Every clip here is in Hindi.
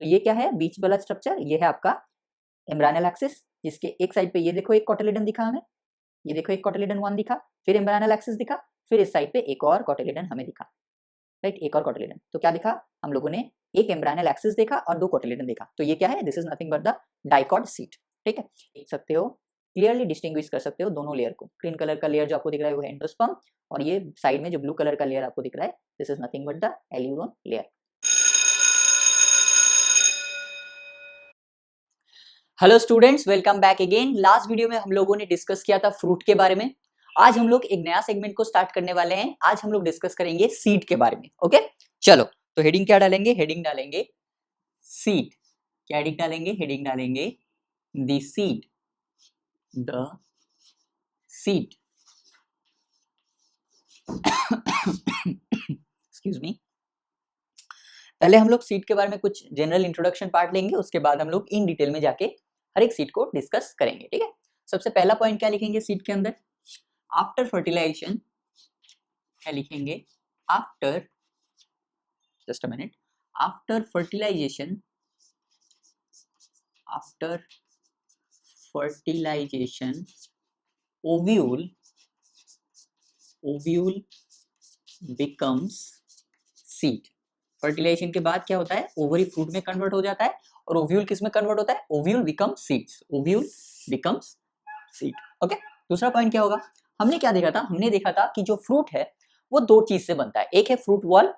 तो ये क्या है बीच वाला स्ट्रक्चर, ये है आपका एम्ब्रायनल एक्सिस, जिसके एक साइड पे ये देखो एक कोटिलिडन दिखा हमें, ये देखो एक कोटिलिडन 1 दिखा, फिर एम्ब्रायनल एक्सिस दिखा, फिर इस साइड पे एक और कोटिलिडन हमें दिखा, राइट, एक और कोटिलिडन। तो क्या दिखा हम लोगों ने, एक एम्ब्रायनल एक्सिस देखा और 2 कोटिलिडन देखा। तो ये क्या है, this is nothing but the dicot seat. ठीक है, देख सकते हो, क्लियरली डिस्टिंग्विश कर सकते हो दोनों लेयर को। ग्रीन कलर का लेयर जो आपको दिख रहा है वो है एंडोस्पर्म, और ये साइड में जो ब्लू कलर का लेयर आपको दिख रहा है, this is nothing but the aleurone layer. Hello students, welcome back again. Last video में हम लोगों ने डिस्कस किया था फ्रूट के बारे में। आज हम लोग एक नया सेगमेंट को स्टार्ट करने वाले हैं। आज हम लोग डिस्कस करेंगे सीड के बारे में। ओके, चलो तो हेडिंग क्या डालेंगे, हेडिंग डालेंगे सीड। क्या हेडिंग डालेंगे, हेडिंग डालेंगे the seed, the seed. Excuse me. पहले हम लोग सीड के बारे में कुछ जनरल इंट्रोडक्शन पार्ट लेंगे, उसके बाद हम लोग इन डिटेल में जाके हर एक सीड को डिस्कस करेंगे। ठीक है, सबसे पहला पॉइंट क्या लिखेंगे सीड के अंदर, आफ्टर फर्टिलाइजेशन। क्या लिखेंगे, after, just a minute, after fertilisation, after fertilisation ovule, ovule becomes seed. Fertilisation के बाद क्या होता है, ओवरी फ्रूट में कन्वर्ट हो जाता है, और ओव्यूल किस में कन्वर्ट होता है, ovule becomes seeds, ovule becomes seed. Okay, दूसरा पॉइंट क्या होगा, हमने क्या देखा था, हमने देखा था कि जो फ्रूट है वो दो चीज से बनता है, एक है फ्रूट वॉल,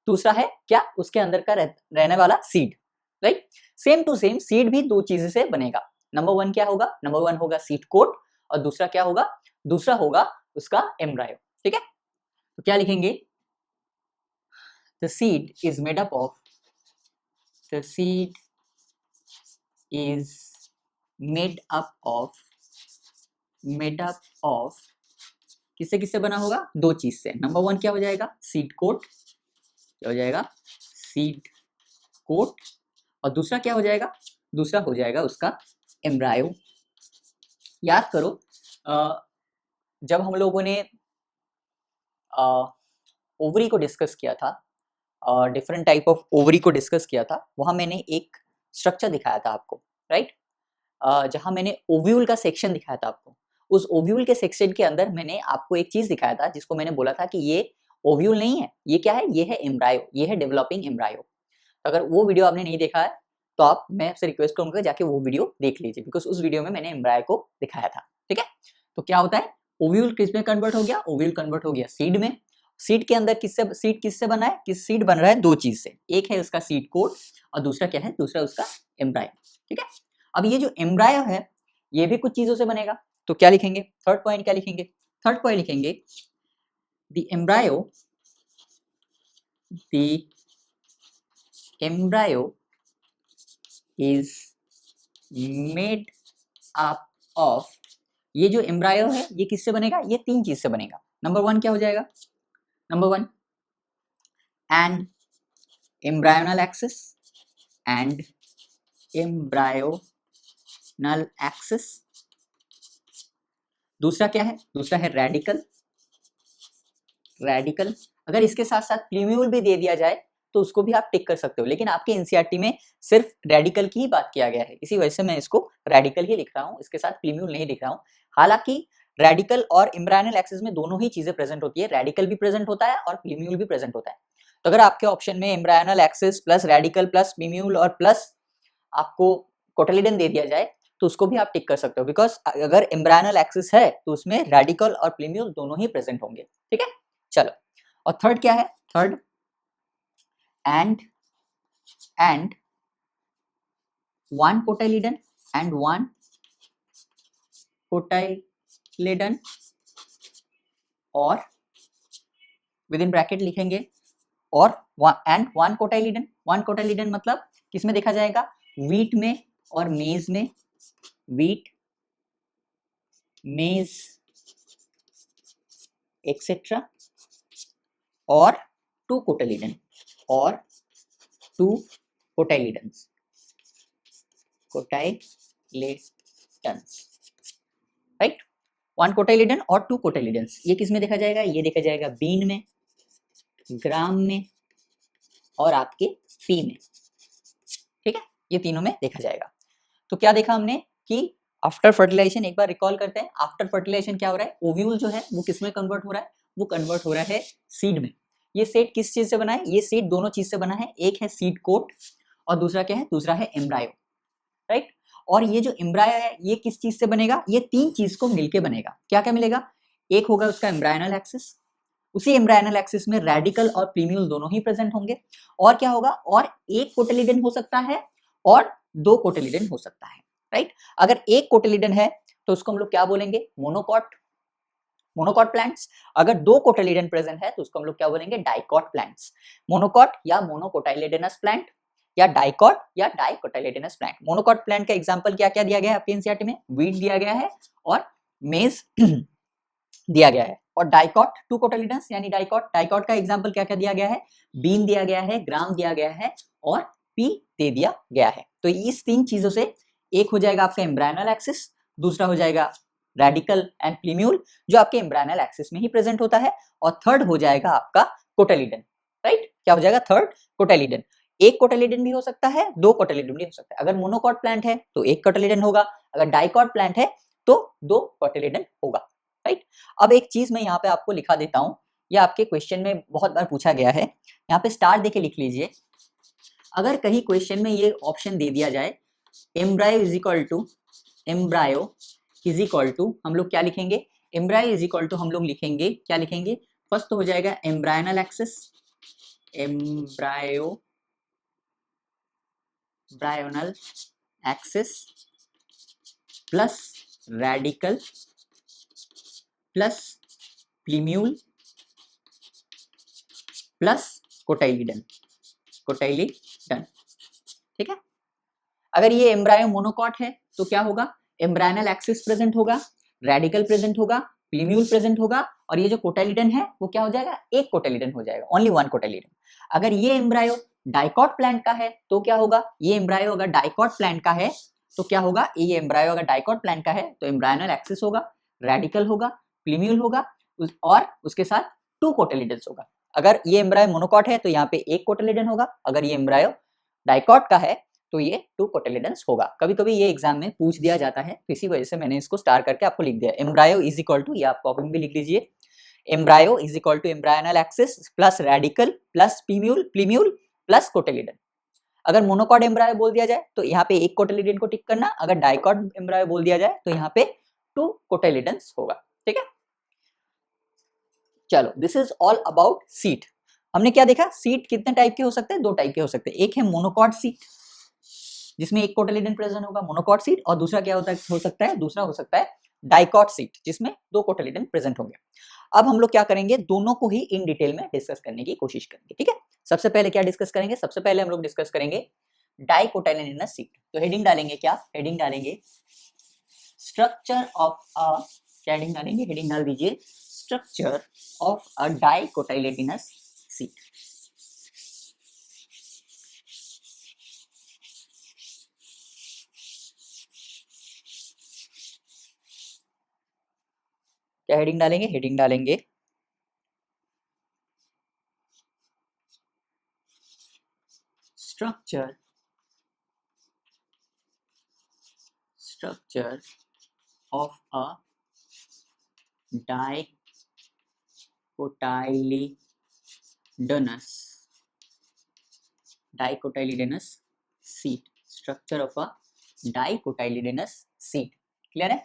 दूसरा है क्या, उसके अंदर का रहने वाला seed. Right, same to same seed भी दो चीज से बनेगा। नंबर 1 क्या होगा, नंबर 1 होगा सीड कोट, और दूसरा क्या होगा, दूसरा होगा उसका एम्ब्रायो। ठीक है, तो क्या लिखेंगे, the seed is made up of, the seed is made up of, made up of किससे किससे बना होगा, दो चीज से। नंबर 1 क्या हो जाएगा, सीड कोट, क्या हो जाएगा, सीड कोट, और दूसरा क्या हो जाएगा, दूसरा हो जाएगा उसका एम्ब्रायो। याद करो, जब हम लोगों ने ओवरी को डिस्कस किया था, डिफरेंट टाइप ऑफ ओवरी को डिस्कस किया था, वहां मैंने एक स्ट्रक्चर दिखाया था आपको, राइट, जहां मैंने ओव्यूल का सेक्शन दिखाया था आपको। उस ओव्यूल के सेक्शन के अंदर मैंने आपको एक चीज दिखाया था, जिसको मैंने बोला था कि ये ओव्यूल नहीं है, ये क्या है, ये है एम्ब्रायो, ये है डेवलपिंग एम्ब्रायो। अगर वो वीडियो आपने नहीं देखा है तो आप, मैं आपसे रिक्वेस्ट करूंगा जाके वो वीडियो देख लीजिए, बिकॉज उस वीडियो में मैंने एम्ब्रायो को दिखाया था। ठीक है, तो क्या होता है, ओव्यूल किस में कन्वर्ट हो गया, ओव्यूल कन्वर्ट हो गया सीड में। सीड के अंदर किससे, सीड किससे बना है, किस सीड बन रहा है, दो चीज से, एक है उसका सीड कोट और दूसरा क्या है, दूसरा उसका एम्ब्रायो। ठीक है, अब ये जो एम्ब्रायो है ये भी कुछ चीजों से बनेगा। तो क्या लिखेंगे, थर्ड पॉइंट क्या लिखेंगे, थर्ड पॉइंट लिखेंगे the embryo, the embryo is made up of, ये जो एम्ब्रायो है ये किससे बनेगा, ये तीन चीज से बनेगा। नंबर 1 क्या हो जाएगा, number 1 and embryonal axis, and embryonal axis. दूसरा क्या है, दूसरा है रेडिकल, रेडिकल। अगर इसके साथ साथ प्लीम्यूल भी दे दिया जाए तो उसको भी आप टिक कर सकते हो, लेकिन आपके एनसीईआरटी में सिर्फ रेडिकल की ही बात किया गया है, इसी वजह से मैं इसको रेडिकल ही लिख रहा हूँ, इसके साथ प्लीम्यूल नहीं लिख रहा हूँ। हालांकि रेडिकल और एम्ब्रायोनल एक्सिस में दोनों ही चीजें प्रेजेंट होती है, रेडिकल भी प्रेजेंट होता है और प्लीम्यूल भी प्रेजेंट होता है। तो अगर आपके ऑप्शन में embryonal axis plus radical plus plumule और प्लस आपको कोटिलिडन दे दिया जाए तो उसको भी आप टिक कर सकते हो, बिकॉज अगर एम्ब्रायोनल एक्सिस है तो उसमें रेडिकल और प्लीम्यूल दोनों ही प्रेजेंट होंगे। ठीक है, चलो, और थर्ड क्या है, third and one cotyledon, and one cotyledon, और विद इन ब्रैकेट लिखेंगे और and one cotyledon. One cotyledon मतलब किसमें देखा जाएगा, वीट में और मेज में, वीट, मेज एक्सेट्रा, और टू कोटिलिडन, और two cotyledons, cotyledons, right, one cotyledon और टू कोटिलिडन्स। ये किस में देखा जाएगा, ये देखा जाएगा बीन में, ग्राम में, और आपके पी में। ठीक है, ये तीनों में देखा जाएगा। तो क्या देखा हमने कि आफ्टर फर्टिलाइजेशन, एक बार रिकॉल करते हैं, आफ्टर फर्टिलाइजेशन क्या हो रहा है, ओव्यूल जो है वो किस में कन्वर्ट हो रहा है, वो कन्वर्ट हो रहा है सीड में। ये सीड किस चीज से बना है, ये सीड दोनों चीज से बना है, एक है सीड कोट और दूसरा क्या है, दूसरा है एम्ब्रायो, राइट। और ये जो एम्ब्रायो है ये किस चीज से बनेगा, ये तीन चीज को मिलके बनेगा। क्या क्या मिलेगा, एक होगा उसका एम्ब्रायनल एक्सिस, उसी एम्ब्रायनल एक्सिस में रेडिकल और प्रीम्यूल दोनों ही प्रेजेंट होंगे, और क्या होगा, और एक कोटिलिडन हो सकता है और दो कोटिलिडन हो सकता है, राइट। अगर एक कोटिलिडन है तो उसको हम लोग क्या बोलेंगे, मोनोकॉट, मोनोकॉट प्लांट्स। अगर दो कोटिलिडन प्रेजेंट है तो उसको हम लोग क्या बोलेंगे, डाइकॉट प्लांट्स। मोनोकॉट या मोनोकोटाइलिडेनस प्लांट या डाइकॉट या डाइकोटाइलिडेनस प्लांट। मोनोकॉट प्लांट का एग्जांपल क्या क्या दिया गया है आपके एनसीईआरटी में, वीट दिया गया है और मेज दिया गया है। और डाइकॉट टू कोटिलिडन्स यानी डाइकॉट, डाइकॉट का एग्जांपल क्या क्या दिया गया है, बीन दिया गया है, ग्राम दिया गया है और पी दे दिया गया है। तो इस तीन चीजों से एक हो जाएगा आपका एम्ब्रायनल एक्सिस, दूसरा हो जाएगा रेडिकल एंड प्लीम्यूल जो आपके एम्ब्रायनल एक्सिस में ही प्रेजेंट होता है, और थर्ड हो जाएगा आपका कोटिलिडन, राइट। क्या हो जाएगा, थर्ड कोटिलिडन। एक कोटिलिडन भी हो सकता है, दो कोटिलिडन भी हो सकता है। अगर मोनोकॉट प्लांट है तो एक कोटिलिडन होगा, अगर डाइकॉट प्लांट है तो दो कोटिलिडन होगा, राइट। अब एक चीज मैं यहाँ पे आपको लिखा देता हूँ, यह आपके क्वेश्चन में बहुत बार पूछा गया है, यहाँ पे स्टार देके लिख लीजिए। अगर कहीं क्वेश्चन में ये ऑप्शन दे दिया जाए, embryo is equal to, embryo is equal to हम लोग क्या लिखेंगे, एम्ब्रायो इज इक्वल टू हम लोग लिखेंगे, क्या लिखेंगे, फर्स्ट तो हो जाएगा एम्ब्रायनल एक्सिस, एम्ब्रायो ब्रायोनल axis plus radical plus plumule plus cotyledon, cotyledon, ठीक है। अगर ये एम्ब्रायो मोनोकॉट है तो क्या होगा, एम्ब्रायनल एक्सिस प्रेजेंट होगा, रेडिकल प्रेजेंट होगा, प्लीम्यूल प्रेजेंट होगा, और ये जो कोटाइलिडन है वो क्या हो जाएगा, एक कोटाइलिडन हो जाएगा, ओनली वन कोटाइलिडन। अगर ये एम्ब्रायो डाइकॉट प्लांट का है तो क्या होगा, ये एम्ब्रायो अगर डाइकॉट प्लांट का है तो क्या होगा, ये एम्ब्रायो अगर डाइकॉट प्लांट का है तो एम्ब्रायनल एक्सिस होगा, रेडिकल होगा, प्लीम्यूल होगा और उसके साथ टू कोटाइलिडन्स होगा। अगर ये एम्ब्रायो मोनोकॉट है तो यहाँ पे एक कोटाइलिडन होगा, अगर ये एम्ब्रायो डाइकॉट का है तो ये टू कोटिलिडन्स होगा। कभी कभी ये एग्जाम में पूछ दिया जाता है, तो इसी वजह से मैंने इसको स्टार करके आपको लिख दिया। एम्ब्रायो इज इक्वल टू, ये आप कॉपी में भी लिख लीजिए, embryo is equal to embryonal axis plus radical plus plumule plus cotyledon. अगर मोनोकॉट एम्ब्रायो बोल दिया जाए तो यहाँ पे एक कोटिलिडन को टिक करना, अगर डाइकॉट एम्ब्रायो बोल दिया जाए तो यहाँ पे टू कोटिलिडन्स होगा, ठीक है। चलो, this is all about seat. हमने क्या देखा, सीट कितने टाइप के हो सकते हैं, दो टाइप के हो सकते हैं। एक है मोनोकॉट सीट जिसमें एक कोटिलिडन प्रेजेंट होगा, मोनोकॉट सीट, और दूसरा क्या हो सकता है, दूसरा हो सकता है डाइकॉट सीट जिसमें दो कोटिलिडन प्रेजेंट होंगे। अब हम लोग क्या करेंगे, दोनों को ही इन डिटेल में डिस्कस करने की कोशिश करेंगे, ठीक है। सबसे पहले क्या डिस्कस करेंगे, सबसे पहले हम लोग डिस्कस करेंगे डाइकोटाइलिडनस सीट। तो हेडिंग डालेंगे, क्या हेडिंग डालेंगे, स्ट्रक्चर ऑफ अ, क्या हेडिंग डालेंगे, हेडिंग डाल दीजिए structure of a dicotyledonous seed. क्या हेडिंग डालेंगे, हेडिंग डालेंगे structure of a dicotyledonous seed, structure of a dicotyledonous seed. Clear है।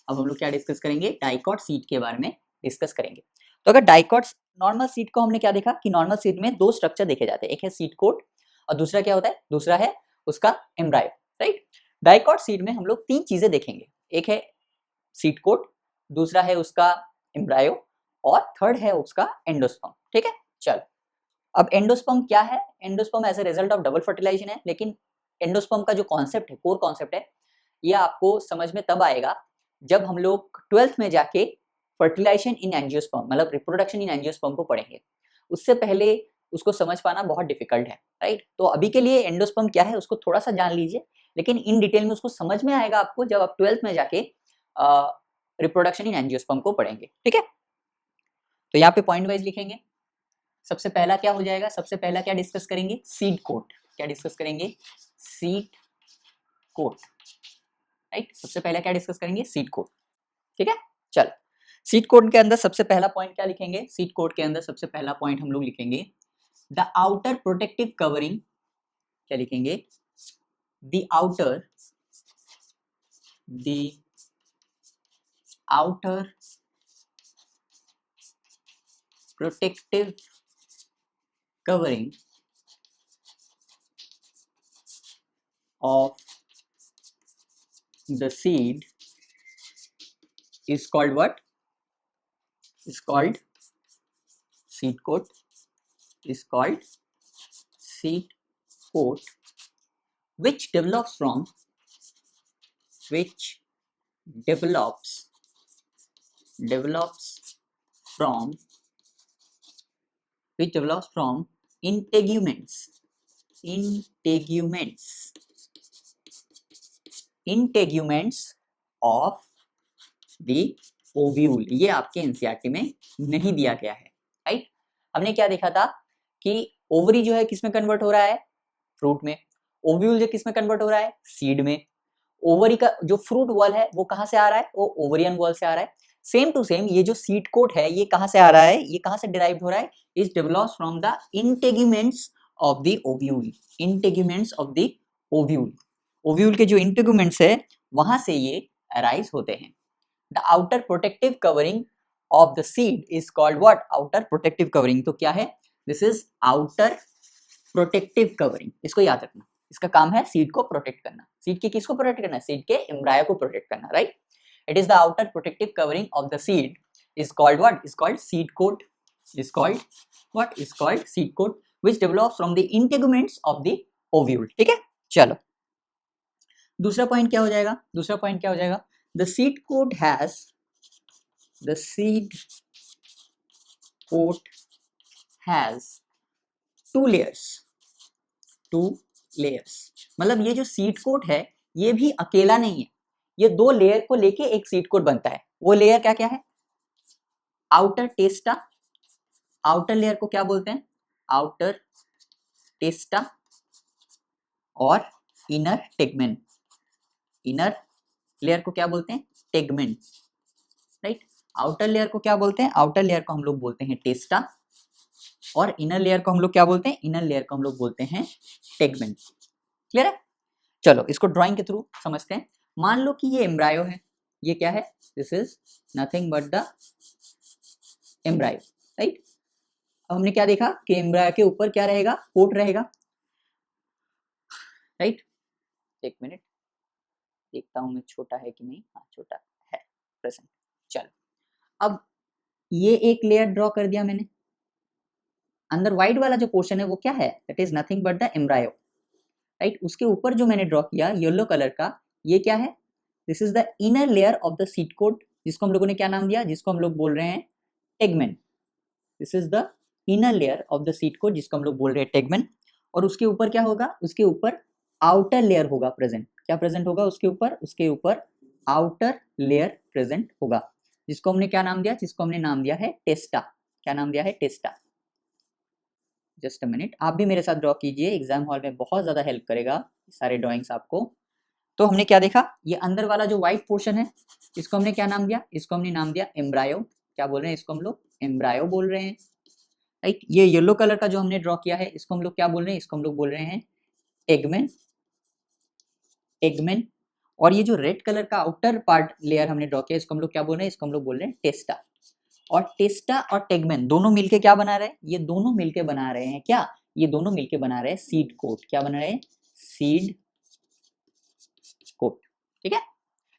अब हम लोग क्या डिस्कस करेंगे, डाइकॉट सीट के बारे में डिस्कस करेंगे। तो अगर डाइकॉट, नॉर्मल सीट को हमने क्या देखा कि नॉर्मल सीट में दो स्ट्रक्चर देखे जाते हैं, एक है सीट कोट और दूसरा क्या होता है, दूसरा है उसका एम्ब्रायो, राइट। डाइकॉट सीट में हम लोग तीन चीजें देखेंगे, एक है सीट कोट, दूसरा है उसका एम्ब्रायो और थर्ड है उसका एंडोस्पर्म, ठीक है। चलो, अब एंडोस्पर्म क्या है, endosperm as a result of double fertilisation है, लेकिन एंडोस्पर्म का जो कॉन्सेप्ट है, कोर कॉन्सेप्ट है, ये आपको समझ में तब आएगा जब हम लोग 12th में जाके फर्टिलाइजेशन इन एंजियोस्पर्म मतलब रिप्रोडक्शन इन एंजियोस्पर्म को पढ़ेंगे। उससे पहले उसको समझ पाना बहुत डिफिकल्ट है, राइट। तो अभी के लिए एंडोस्पर्म क्या है उसको थोड़ा सा जान लीजिए, लेकिन इन डिटेल में उसको समझ में आएगा आपको जब आप 12th में जाके रिप्रोडक्शन इन एंजियोस्पर्म को पढ़ेंगे, ठीक है। तो यहाँ पे पॉइंट वाइज लिखेंगे। सबसे पहला क्या हो जाएगा, सबसे पहला क्या डिस्कस करेंगे, सीड कोट। क्या डिस्कस करेंगे? Seed coat, right. सबसे पहले क्या डिस्कस करेंगे? सीड कोट, ठीक है। चल, सीड कोट के अंदर सबसे पहला पॉइंट क्या लिखेंगे? सीड कोट के अंदर सबसे पहला पॉइंट हम लोग लिखेंगे द आउटर प्रोटेक्टिव कवरिंग, क्या लिखेंगे? The outer protective covering of the seed is called what? Is called seed coat. Is called seed coat, which develops from integuments of the ovule. ये आपके एनसीईआरटी में नहीं दिया गया है, राइट। हमने क्या देखा था कि ओवरी जो है किस में कन्वर्ट हो रहा है? फ्रूट में। ओव्यूल जो किस में कन्वर्ट हो रहा है? सीड में। ओवरी का जो फ्रूट वॉल है वो कहां से आ रहा है? वो ओवरियन वॉल से आ रहा है। सेम टू सेम ये जो सीड कोट है ये कहां से आ रहा है? ये कहां से डिराइव्ड हो रहा है? Is develops from the integuments of the ovule. Integuments of the ovule, ovule के जो इंटेग्यूमेंट्स है वहां से ये अराइज होते हैं। The outer protective covering of the seed is called what? Outer protective covering. तो क्या है? This is outer protective covering. इसको याद रखना, इसका काम है सीड को प्रोटेक्ट करना। सीड के किसको प्रोटेक्ट करना है? सीड के एम्ब्रायो को प्रोटेक्ट करना, right. It is the outer protective covering of the seed is called what? Is called seed coat. Is called what? Is called seed coat which develops from the integuments of the ovule, ठीक है। चलो, दूसरा पॉइंट क्या हो जाएगा? दूसरा पॉइंट क्या हो जाएगा? The seed coat has two layers. मतलब ये जो सीड कोट है ये भी अकेला नहीं है, ये दो लेयर को लेके एक सीड कोट बनता है। वो लेयर क्या क्या है? आउटर टेस्टा। आउटर लेयर को क्या बोलते हैं? आउटर टेस्टा। और इनर टेगमेंट। इनर लेयर को क्या बोलते हैं? Tegmen, right. आउटर लेयर को क्या बोलते हैं? आउटर लेयर को हम लोग बोलते हैं टेस्टा, और इनर लेयर को हम लोग क्या बोलते हैं? इनर लेयर को हम लोग बोलते हैं टेगमेंट। क्लियर है? चलो, इसको ड्राइंग के थ्रू समझते हैं। मान लो कि ये एम्ब्रायो है, ये क्या है? This is nothing but the embryo, right. अब हमने क्या देखा कि एम्ब्रायो के ऊपर क्या रहेगा? कोट रहेगा, राइट। एक मिनट देखता हूं मैं छोटा है कि नहीं। हाँ, छोटा है, प्रेजेंट। चलो, अब ये एक लेयर ड्रॉ कर दिया मैंने। अंदर व्हाइट वाला जो पोर्शन है वो क्या है? That is nothing but the embryo, right. उसके ऊपर जो मैंने ड्रॉ किया येलो कलर का, ये क्या है? This is the inner layer of the seed coat, जिसको हम लोगों ने क्या नाम दिया? जिसको हम लोग बोल रहे हैं tegmen. This is the inner layer of the seed coat, जिसको हम लोग बोल रहे हैं टेगमेंट। और उसके ऊपर क्या होगा? उसके ऊपर आउटर लेयर होगा प्रेजेंट। क्या प्रेजेंट होगा उसके ऊपर? उसके ऊपर आउटर लेयर प्रेजेंट होगा, जिसको हमने क्या नाम दिया? जिसको हमने नाम दिया है टेस्टा। क्या नाम दिया है? टेस्टा। जस्ट अ मिनट, आप भी मेरे साथ ड्रॉ कीजिए, एग्जाम हॉल में बहुत ज्यादा हेल्प करेगा सारे ड्राइंग्स आपको। तो हमने क्या देखा? ये अंदर वाला जो व्हाइट पोर्शन है इसको हमने क्या नाम दिया? इसको हमने नाम दिया एम्ब्रायो। क्या बोल रहे हैं? इसको हम लोग एम्ब्रायो बोल रहे हैं, राइट। ये येलो कलर का जो हमने ड्रॉ किया है इसको हम लोग क्या बोल रहे हैं? इसको हम लोग बोल रहे हैं टेगमेंट। टेगमेंट। और ये जो रेड कलर का आउटर पार्ट लेयर हमने ड्रॉ किया इसको हम लोग क्या बोल रहे हैं? इसको हम लोग बोल रहे हैं टेस्टा। और टेस्टा और टेगमेंट दोनों मिलके क्या बना रहे हैं? ये दोनों मिलके बना रहे हैं क्या? ये दोनों मिलके बना रहे हैं सीड कोट। क्या बना रहे हैं? सीड कोट, ठीक है।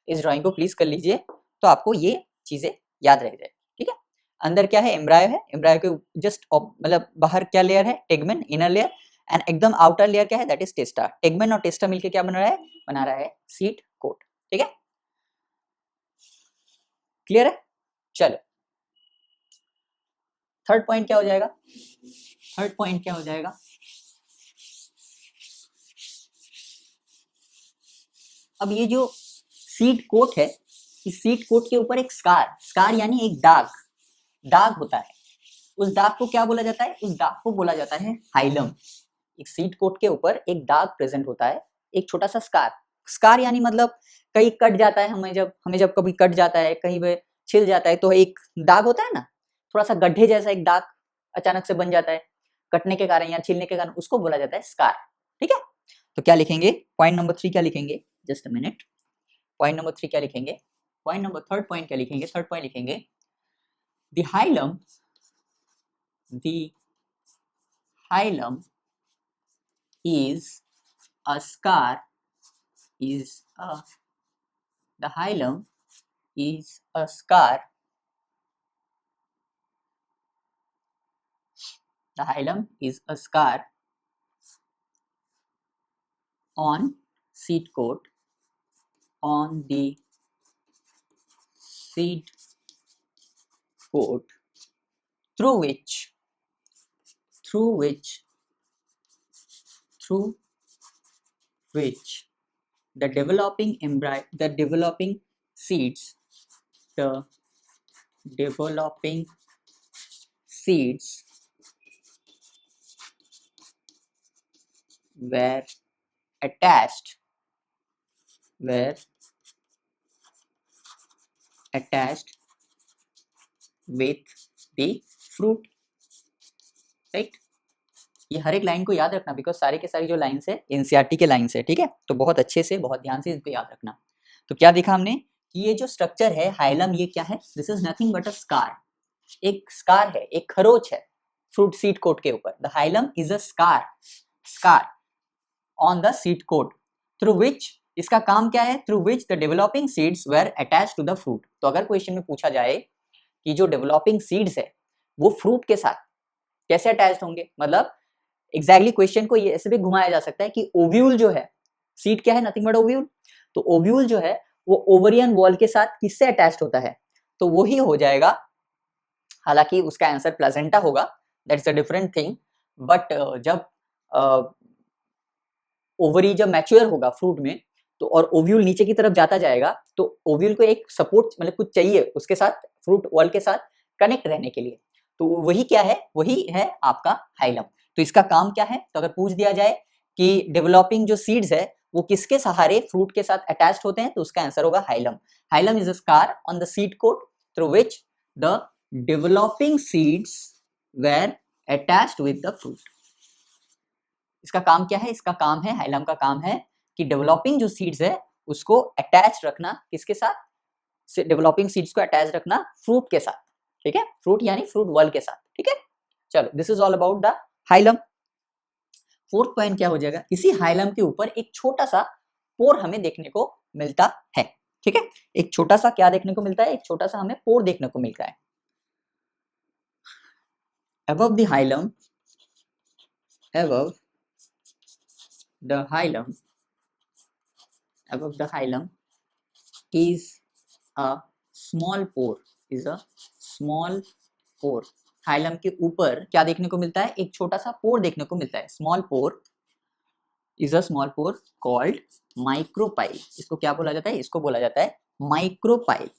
इस ड्राइंग को प्लीज कर लीजिए तो आपको ये चीजें याद रह जाए, ठीक है। अंदर क्या है? एम्ब्रायो है। एम्ब्रायो के जस्ट मतलब बाहर क्या लेयर है? Tegmen, inner layer. एंड एकदम आउटर लेयर क्या है? That is टेस्टा। टेगमेंट और टेस्टा मिलके क्या बना रहा है? बना रहा है सीड कोट, ठीक है। क्लियर है? चलो, थर्ड पॉइंट क्या हो जाएगा? थर्ड पॉइंट क्या हो जाएगा? अब ये जो सीड कोट है, इस सीड कोट के ऊपर एक स्कार यानी एक दाग होता है। उस दाग को क्या बोला जाता है? उस दाग को बोला जाता है हाइलम। एक सीड कोट के ऊपर एक दाग प्रेजेंट होता है, एक छोटा सा स्कार। स्कार यानी मतलब कहीं कट जाता है, हमें जब कभी कट जाता है, कहीं पे छिल जाता है तो एक दाग होता है ना, थोड़ा सा गड्ढे जैसा एक दाग अचानक से बन जाता है कटने के कारण या छिलने के कारण, उसको बोला जाता है स्कार। ठीक है, तो क्या लिखेंगे पॉइंट नंबर 3 क्या लिखेंगे, just a minute, point number 3 क्या लिखेंगे, पॉइंट नंबर थर्ड पॉइंट क्या लिखेंगे, थर्ड पॉइंट लिखेंगे the hilum is a scar is a the hilum is a scar the hilum is a scar on seed coat on the seed coat through which the developing seeds the developing seeds were attached with the fruit, right. ये हर एक लाइन को याद रखना बिकॉज सारी के सारी जो लाइन्स है एनसीईआरटी के लाइन्स है, ठीक है, तो बहुत अच्छे से बहुत ध्यान से इसको याद रखना। तो क्या देखा हमने कि ये जो स्ट्रक्चर है हाइलम, ये क्या है, this is nothing but a scar, एक स्कार है, एक खरोच है फ्रूट सीड कोट के ऊपर। The hilum is a scar on the seed coat through which, इसका काम क्या है, through which the developing seeds were attached to the fruit. तो अगर क्वेश्चन में पूछा जाए कि जो डेवलपिंग सीड्स है वो फ्रूट के साथ कैसे अटैच्ड होंगे, मतलब एग्जैक्टली क्वेश्चन को ये ऐसे भी घुमाया जा सकता है कि ओव्यूल जो है, सीड क्या है, नथिंग बट ओव्यूल, तो ओव्यूल जो है वो ओवरियन वॉल के साथ किससे अटैच्ड होता है, तो वही हो जाएगा, हालांकि उसका आंसर प्लेजेंटा होगा, that's a different thing, but जब ओवरी जब मैच्योर होगा फ्रूट में तो और ओव्यूल नीचे की तरफ जाता जाएगा तो ओव्यूल को एक सपोर्ट मतलब कुछ चाहिए उसके साथ, फ्रूट वॉल के साथ कनेक्ट रहने के लिए, तो वही क्या है, वही है आपका हाइलम। तो इसका काम क्या है, तो अगर पूछ दिया जाए कि डेवलपिंग जो सीड्स है वो किसके सहारे फ्रूट के साथ अटैच्ड होते हैं, तो उसका आंसर होगा hilum. Hilum is a scar on the seed coat through which the developing seeds were attached with the fruit. इसका काम क्या है, इसका काम है, हाइलम का काम है कि डेवलपिंग जो सीड्स है उसको अटैच रखना किसके साथ, डेवलपिंग सीड्स को अटैच रखना फ्रूट के साथ, ठीक है, फ्रूट यानी फ्रूट वॉल के साथ, ठीक है। चलो this is all about the hilum. Fourth point क्या हो जाएगा, इसी हाइलम के ऊपर एक छोटा सा पोर हमें देखने को मिलता है, ठीक है, एक छोटा सा क्या देखने को मिलता है, एक छोटा सा हमें पोर देखने को मिलता है। above the hilum is a small pore, hilum के ऊपर क्या देखने को मिलता है, एक छोटा सा पोर देखने को मिलता है, small pore is a small pore called micropyle. इसको क्या बोला जाता है, इसको बोला जाता है माइक्रोपाइल।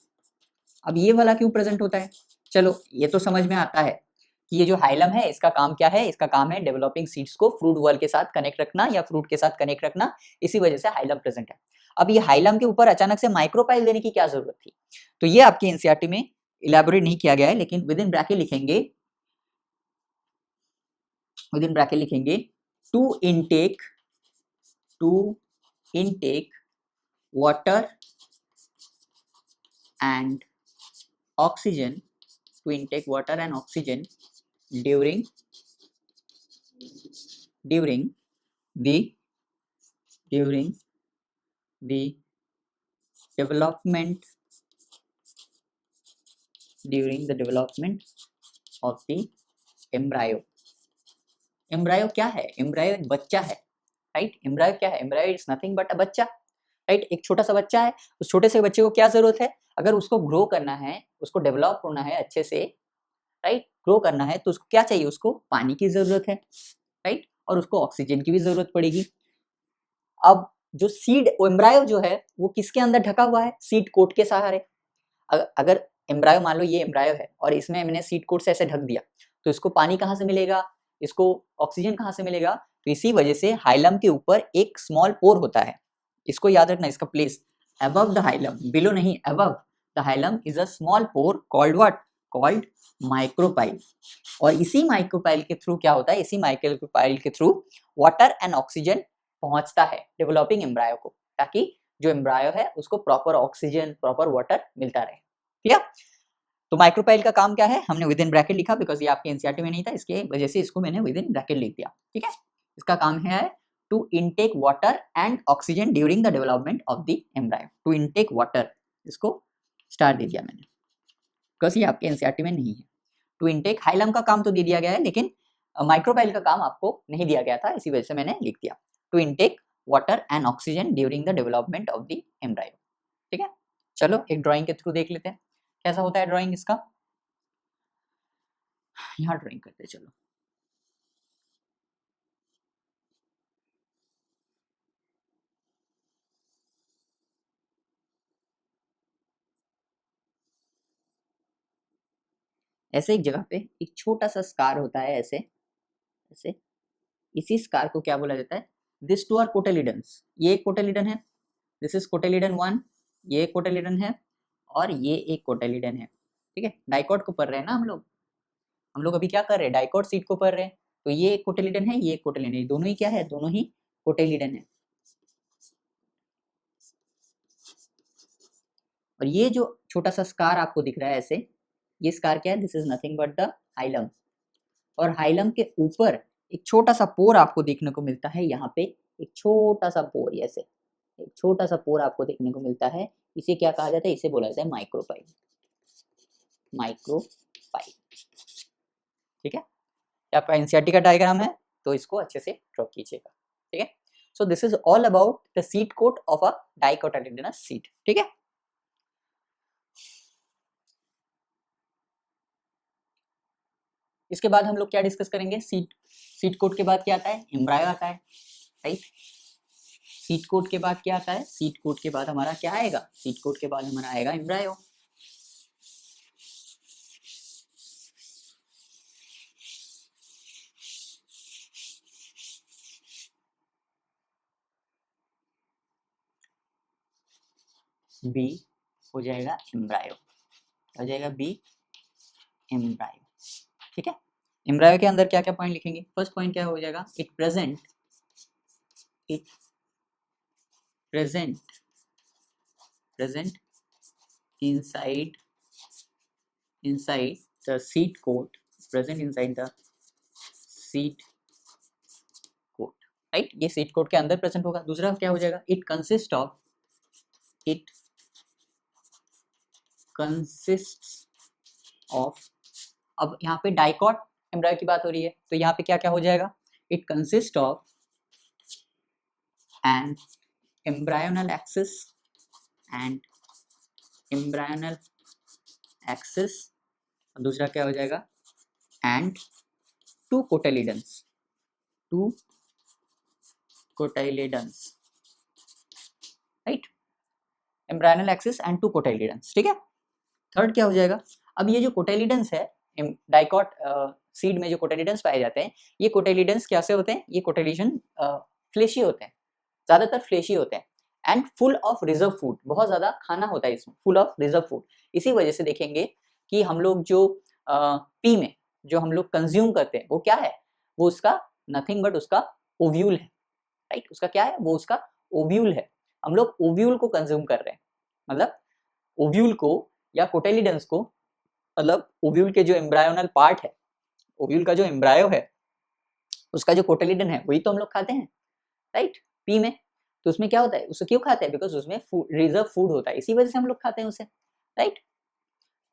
अब ये वाला क्यों प्रेजेंट होता है, चलो ये तो समझ में आता है कि ये जो हाइलम है इसका काम क्या है, इसका काम है डेवलपिंग सीड्स को फ्रूट वॉल के साथ कनेक्ट रखना या फ्रूट के साथ कनेक्ट रखना, इसी वजह से हाइलम प्रेजेंट है। अब ये हाइलम के ऊपर अचानक से माइक्रोपाइल देने की क्या जरूरत थी, तो ये आपके एनसीईआरटी में इलैबोरेट नहीं किया गया है, लेकिन विद इन ब्रैकेट लिखेंगे to intake water and oxygen, to intake water and oxygen during the development of the embryo। Embryo क्या है, एम्ब्रायो एक बच्चा है, राइट, एम्ब्रायो क्या है, एम्ब्रायो इज नथिंग बट अ बच्चा, राइट, एक छोटा सा बच्चा है। उस छोटे से बच्चे को क्या जरूरत है, अगर उसको ग्रो करना है, उसको डेवलप होना है अच्छे से, राइट, ग्रो करना है तो उसको क्या चाहिए, उसको पानी की जरूरत है, राइट, और उसको ऑक्सीजन की भी जरूरत पड़ेगी। अब जो सीड एम्ब्रायो जो है वो किसके अंदर ढका हुआ है, सीड कोट के सहारे। अगर एम्ब्रायो मान लो ये एम्ब्रायो है और इसमें मैंने सीड कोट से ऐसे ढक दिया तो इसको पानी कहाँ से मिलेगा, इसको ऑक्सीजन कहाँ से मिलेगा? तो इसी वजह से हाइलम के ऊपर एक स्मॉल पोर होता है, इसको याद रखना, इसका place above the hilum, below नहीं, above the hilum is a small pore called what? Called micropyle. और इसी माइक्रोपाइल के थ्रू क्या होता है? इसी माइक्रोपाइल के थ्रू वाटर एंड ऑक्सीजन पहुंचता है डेवलपिंग एम्ब्रायो को, ताकि जो एम्ब्रायो है उसको प्रॉपर ऑक्सीजन, प्रॉपर वाटर मिलता रहे। क्लियर? तो माइक्रोपाइल का काम क्या है? हमने विद इन ब्रैकेट लिखा बिकॉज ये आपके एनसीईआरटी में नहीं था, इसके वजह से इसको मैंने विद इन ब्रैकेट लिख दिया। ठीक है, इसका काम है to intake water and oxygen during the development of the embryo. To intake water, इसको स्टार दे दिया मैंने बिकॉज ये आपके एनसीईआरटी में नहीं है। टू इनटेक, हाइलम का काम तो दे दिया गया है, लेकिन माइक्रोपाइल का काम आपको नहीं दिया गया था, इसी वजह से मैंने लिख दिया to intake water and oxygen during the development of the embryo. ठीक है, चलो एक ड्राइंग के थ्रू देख लेते हैं कैसा होता है ड्राइंग इसका। यहाँ ड्राइंग करते हैं, चलो। ऐसे एक जगह पे एक छोटा सा स्कार होता है, ऐसे ऐसे। इसी स्कार को क्या बोला जाता है? This two are cotyledons. ये एक कोटेलिडन है, दिस इज कोटेलिडन 1, ये एक कोटेलिडन है और ये एक कोटेलिडन है। ठीक है, डाइकॉट को पढ़ रहे हैं ना हम लोग अभी क्या कर रहे हैं? डाइकॉट सीट को पढ़ रहे हैं। तो ये एक कोटेलिडन है, ये एक कोटेलिडन है, दोनों ही क्या है? दोनों ही कोटेलिडन है। और ये जो छोटा सा स्कार आपको दिख रहा है ऐसे, ये स्कार क्या है? This is nothing but the hilum. और हाइलम के ऊपर एक छोटा सा पोर आपको देखने को मिलता है, यहाँ पे एक छोटा सा पोर, ऐसे एक छोटा सा पोर आपको देखने को मिलता है। इसे क्या कहा जाता है? इसे बोला जाता है माइक्रोपाइल। माइक्रोपाइल, ठीक है, आपका एनसीईआरटी का डायग्राम है, तो इसको अच्छे से ड्रॉ कीजिएगा। ठीक है, so this is all about the seed coat of a dicotyledonous seed. ठीक है, इसके बाद हम लोग क्या डिस्कस करेंगे? सीट कोट के बाद क्या आता है? एम्ब्रायो आता है, राइट। सीट कोट के बाद क्या आता है? सीट कोट के बाद हमारा क्या आएगा? सीट कोट के बाद हमारा आएगा एम्ब्रायो। बी हो जाएगा एम्ब्रायो, हो जाएगा बी एम्ब्रायो। ठीक है, एम्ब्रायो के अंदर क्या क्या पॉइंट लिखेंगे? फर्स्ट पॉइंट क्या हो जाएगा? It present inside the seed coat, present inside the seed coat, right. ये सीट कोट के अंदर प्रेजेंट होगा। दूसरा क्या हो जाएगा? इट कंसिस्ट ऑफ, अब यहाँ पे डाइकॉट एम्ब्रायो की बात हो रही है, तो यहाँ पे क्या क्या हो जाएगा? It consist of an embryonal axis and embryonal axis. दूसरा क्या हो जाएगा? And two cotyledons, right. Embryonal axis and two cotyledons. ठीक है, थर्ड क्या हो जाएगा? अब ये जो कोटाइलिडन्स है डाइकॉट सीड में, जो कोटाइलिडन्स पाए जाते हैं, ये कोटाइलिडन्स कैसे होते हैं? ये कोटाइलिडन फ्लेशी होते हैं, ज्यादातर फ्लेशी होते हैं, and full of reserve food, बहुत ज्यादा खाना होता है इसमें, फुल ऑफ रिजर्व फूड। इसी वजह से देखेंगे कि हम लोग जो पी में जो हम लोग कंज्यूम करते हैं वो क्या है? वो उसका नथिंग बट उसका ओव्यूल है, राइट। उसका क्या है? वो उसका ओव्यूल है। हम लोग ओव्यूल को कंज्यूम कर रहे हैं, मतलब ओव्यूल को या कोटाइलिडन्स को, मतलब ओव्यूल के जो एम्ब्रायोनल पार्ट है, ओव्यूल का जो एम्ब्रायो है, उसका जो कोटाइलिडन है वही तो हम लोग खाते हैं, राइट, पी में। तो उसमें क्या होता है? उसे क्यों खाते हैं? बिकॉज उसमें रिजर्व फूड होता है, इसी वजह से हम लोग खाते हैं उसे, राइट।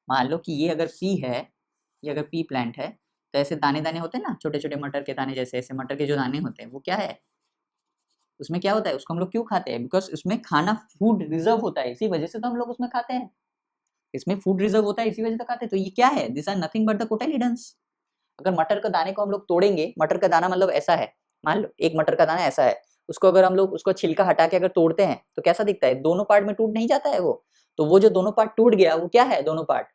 मान लो कि ये अगर पी है, ये अगर पी प्लांट है, तो ऐसे दाने दाने होते हैं ना, छोटे छोटे मटर के दाने जैसे, ऐसे मटर के जो दाने होते हैं वो क्या है? उसमें क्या होता है? उसको हम लोग क्यों खाते हैं? बिकॉज उसमें खाना, फूड रिजर्व होता है, इसी वजह से तो हम लोग उसमें खाते हैं। इसमें फूड रिजर्व होता है, इसी वजह से खाते हैं। तो ये क्या है? This are nothing but the cotyledons. अगर मटर के दाने को हम लोग तोड़ेंगे, मटर का दाना मतलब ऐसा है, मान लो एक मटर का दाना ऐसा है, उसको अगर हम लोग उसको छिलका हटा के अगर तोड़ते हैं तो कैसा दिखता है? दोनों पार्ट में टूट नहीं जाता है वो। तो वो जो दोनों पार्ट टूट गया, वो क्या है? दोनों पार्ट,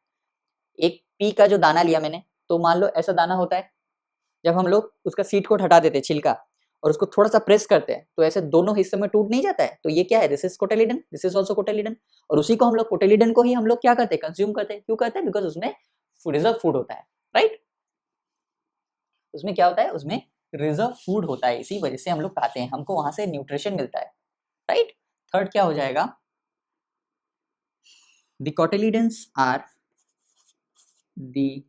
एक पी का जो दाना लिया मैंने, तो मान लो ऐसा दाना होता है, जब हम लोग उसका सीड कोट हटा देते हैं छिलका और उसको थोड़ा सा प्रेस करते हैं तो ऐसे दोनों हिस्से में टूट नहीं जाता है, तो ये क्या है, this is cotyledon, this is also cotyledon. और उसी को हम लोग कोटेलिडन को ही हम लोग क्या करते हैं, कंज्यूम करते हैं। क्यों करते हैं, बिकॉज उसमें रिजर्व फूड होता है, राइट। उसमें क्या होता है, उसमें रिजर्व फूड होता है, इसी वजह से हम लोग खाते हैं, हमको वहां से न्यूट्रिशन मिलता है, राइट। थर्ड क्या हो जाएगा, the cotyledons are the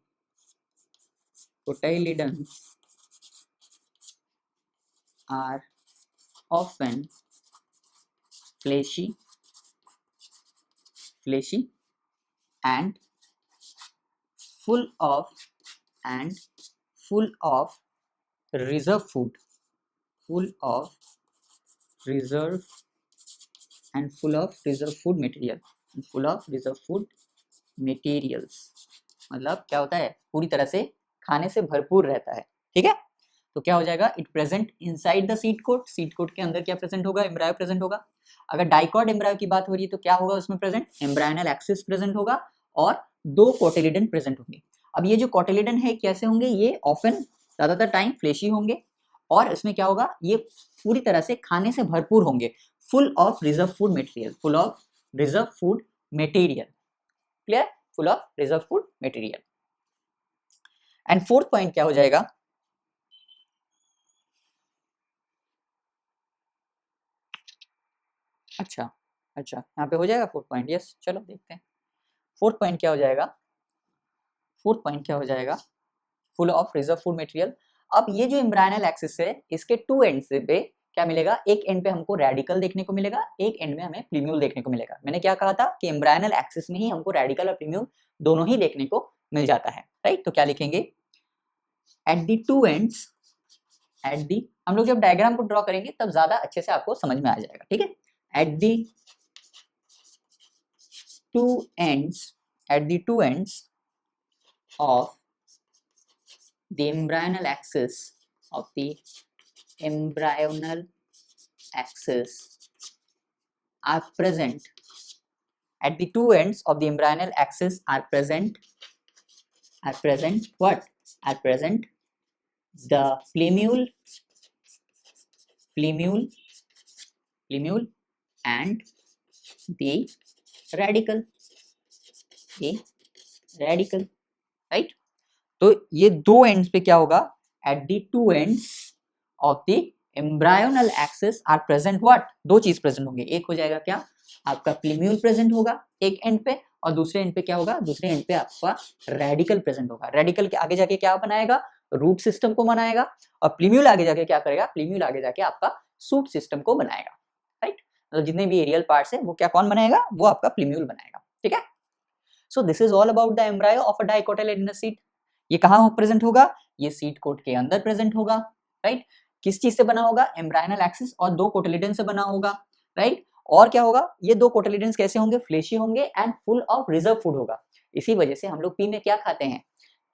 cotyledons are often fleshy and full of and full of reserve food, full of reserve and full of reserve food material, full of reserve food materials। मतलब क्या होता है, पूरी तरह से खाने से भरपूर रहता है, ठीक है। तो क्या हो जाएगा, it present inside the seed coat, seed coat के अंदर क्या प्रेजेंट होगा, एम्ब्रायो प्रेजेंट होगा। अगर डाइकॉट एम्ब्रायो की बात हो रही है तो क्या होगा उसमें प्रेजेंट, एम्ब्रायनल एक्सिस प्रेजेंट होगा और 2 कोटिलिडन प्रेजेंट होंगे। अब ये जो कोटिलिडन है कैसे होंगे, ये ऑफन ज्यादातर टाइम फ्लेशी होंगे और इसमें क्या होगा, ये पूरी तरह से खाने से भरपूर होंगे, full of reserve food material, full of reserve food material, clear, full of reserve food material. And fourth point क्या हो जाएगा, अच्छा यहाँ पे हो जाएगा फोर्थ पॉइंट, यस चलो देखते हैं फोर्थ पॉइंट क्या हो जाएगा। फोर्थ पॉइंट क्या हो जाएगा, full of reserve food material. अब ये जो एम्ब्रायनल एक्सिस है इसके 2 एंड पे क्या मिलेगा, एक एंड पे हमको रेडिकल देखने को मिलेगा, एक एंड में हमें प्लीम्यूल देखने को मिलेगा। मैंने क्या कहा था कि एम्ब्रायनल एक्सिस में ही हमको रेडिकल और प्लीम्यूल दोनों ही देखने को मिल जाता है, राइट। तो क्या लिखेंगे, eight the 2 ends, at the, हम लोग जब डायग्राम को ड्रॉ करेंगे तब ज्यादा अच्छे से आपको समझ में आ जाएगा, ठीक है। Eight the 2 ends, at the 2 ends of the embryonal axis, of the embryonal axis are present, at the 2 ends of the embryonal axis are present what, are present the plumule and the radical, right. तो ये 2 एंड्स पे क्या होगा, at the 2 ends of the embryonal axis are present what, 2 चीज प्रेजेंट होंगे, एक हो जाएगा क्या, आपका प्लीम्यूल प्रेजेंट होगा एक एंड पे, और दूसरे एंड पे क्या होगा, दूसरे एंड पे आपका रेडिकल प्रेजेंट होगा। रेडिकल के आगे जाके क्या बनाएगा, रूट सिस्टम को बनाएगा, और प्लीम्यूल आगे जाके क्या करेगा, प्लीम्यूल आगे जाके आपका सूट सिस्टम को बनाएगा, राइट। मतलब जितने भी एरियल पार्ट्स है वो क्या कौन बनाएगा, वो आपका प्लीम्यूल बनाएगा, ठीक है। So this is all about the embryo of a dicotyledonous seed. ये कहाँ प्रेजेंट होगा, ये सीड कोट के अंदर प्रेजेंट होगा, राइट। किस चीज से बना होगा, एम्ब्रायनल एक्सिस और 2 कोटिलिडन से बना होगा, राइट। और क्या होगा, ये 2 कोटिलिडन्स कैसे होंगे, फ्लेशी होंगे and full of reserve food होगा। इसी वजह से हम लोग पी में क्या खाते हैं,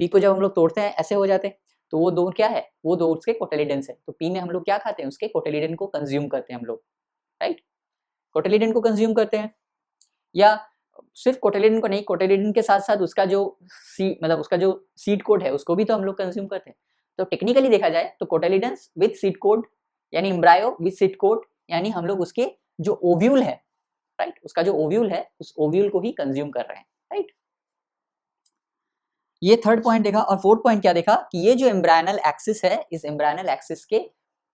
पी को जब हम लोग तोड़ते हैं ऐसे हो जाते हैं, तो वो 2 क्या है, वो 2 उसके कोटिलिडन्स है। तो पी में हम लोग क्या खाते हैं, उसके कोटिलिडन को कंज्यूम करते हैं हम लोग, राइट। कोटिलिडन को कंज्यूम करते हैं, या सिर्फ कोटिलिडन को नहीं, कोटिलिडन के साथ साथ उसका जो मतलब उसका जो सीड कोड है उसको भी तो हम लोग कंज्यूम करते हैं। तो टेक्निकली देखा जाए तो कोटिलिडन्स विद सीड कोड यानी एम्ब्रायो विद सीड कोड, यानी हम लोग उसके जो ओव्यूल है, राइट, उसका जो ओव्यूल है उस ओव्यूल को ही कंज्यूम कर रहे हैं, राइट। ये थर्ड पॉइंट देखा। और फोर्थ पॉइंट क्या देखा कि ये जो एम्ब्रायनल एक्सिस है, इस एम्ब्रायनल एक्सिस के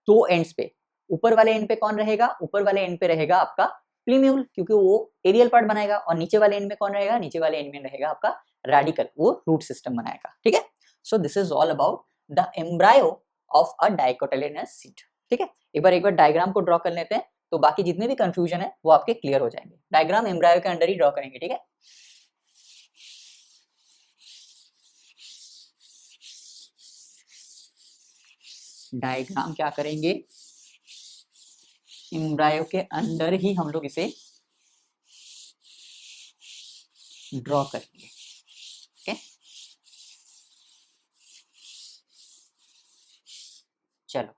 2 एंड्स पे, ऊपर वाले एंड पे कौन रहेगा, ऊपर वाले एंड पे रहेगा आपका प्लीम्यूल, क्योंकि वो एरियल पार्ट बनाएगा, और नीचे वाले एंड में कौन रहेगा, नीचे वाले एंड में रहेगा आपका रेडिकल, वो रूट सिस्टम बनाएगा, ठीक है। So this is all about the embryo of a dicotyledonous seed, ठीक है। एक बार डायग्राम को ड्रॉ कर लेते हैं, तो बाकी जितने भी कंफ्यूजन है वो आपके क्लियर हो जाएंगे। डायग्राम एम्ब्रायो के अंडर ही ड्रॉ करेंगे, ठीक है। डायग्राम क्या करेंगे, एम्ब्रायो के अंदर ही हम लोग इसे ड्रॉ करेंगे, ओके। चलो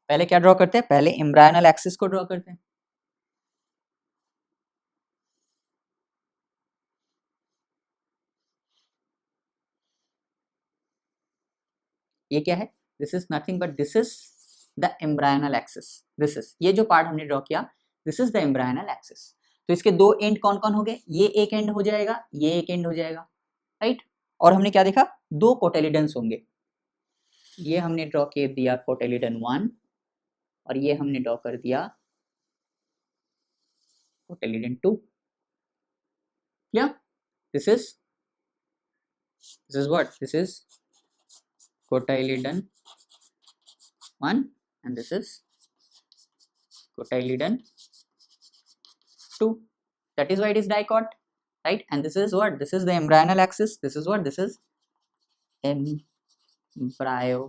पहले क्या ड्रॉ करते हैं, पहले एम्ब्रायनल एक्सिस को ड्रॉ करते हैं। ये क्या है, this is nothing but this is the embryonal axis, this is, ये जो पार्ट हमने ड्रॉ किया this is the embryonal axis. तो इसके दो एंड कौन कौन हो गए, ये एक एंड हो जाएगा, ये एक एंड हो जाएगा, राइट। और हमने क्या देखा, दो कोटेलिडन्स होंगे, ये हमने ड्रॉ कर दिया कोटेलिडन 1 और ये हमने ड्रॉ कर दिया कोटेलिडन 2, क्या, this is what, this is cotyledon 1 and this is cotyledon 2, that is why it is dicot, right. And this is what, this is the embryonal axis, this is what, this is embryo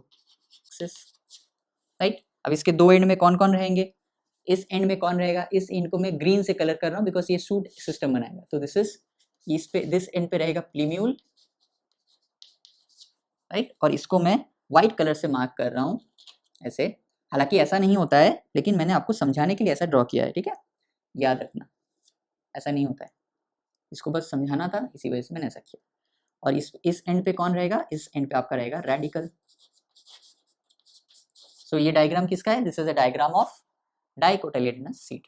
axis, right. अब इसके दो एंड में कौन कौन रहेंगे, इस एंड में कौन रहेगा, इस एंड को मैं ग्रीन से कलर कर रहा हूँ बिकॉज ये सूट सिस्टम बनाएगा, तो दिस इज, इस पे दिस एंड पे रहेगा प्लीम्यूल, राइट। और इसको मैं व्हाइट कलर से मार्क कर रहा हूँ ऐसे, हालांकि ऐसा नहीं होता है लेकिन मैंने आपको समझाने के लिए ऐसा ड्रॉ किया है, ठीक है, याद रखना ऐसा नहीं होता है, इसको बस समझाना था इसी वजह से मैंने ऐसा किया। और इस एंड पे कौन रहेगा, इस एंड पे आपका रहेगा रेडिकल। सो ये डायग्राम किसका है, this is a diagram of dicotyledonous seed,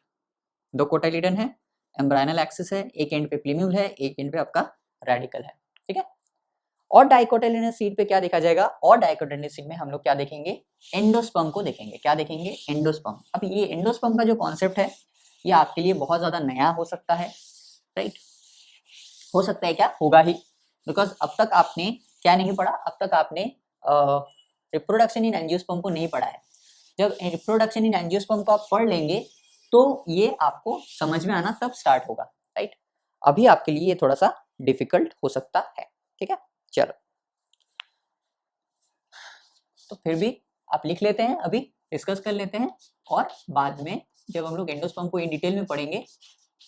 दो कोटाइलिडन है, एम्ब्रायनल एक्सिस है, एक एंड पे प्लीम्यूल है, एक एंड पे आपका रेडिकल है, ठीक है। और डाइकोटाइलिडनस सीड पे क्या देखा जाएगा, और डाइकोटाइलिडनस सीड में हम लोग क्या देखेंगे, एंडोस्पर्म को देखेंगे, क्या देखेंगे, एंडोस्पर्म। अब ये एंडोस्पर्म का जो कॉन्सेप्ट है ये आपके लिए बहुत ज्यादा नया हो सकता है, राइट, हो सकता है, क्या होगा ही, बिकॉज अब तक आपने क्या नहीं पढ़ा, अब तक आपने रिप्रोडक्शन इन एंजियोस्पर्म को नहीं पढ़ा है। जब रिप्रोडक्शन इन एंजियोस्पर्म को आप पढ़ लेंगे तो ये आपको समझ में आना तब स्टार्ट होगा, राइट। अभी आपके लिए ये थोड़ा सा डिफिकल्ट हो सकता है, ठीक है। चलो, तो फिर भी आप लिख लेते हैं, अभी डिस्कस कर लेते हैं, और बाद में जब हम लोग एंडोस्पर्म को इन डिटेल में पढ़ेंगे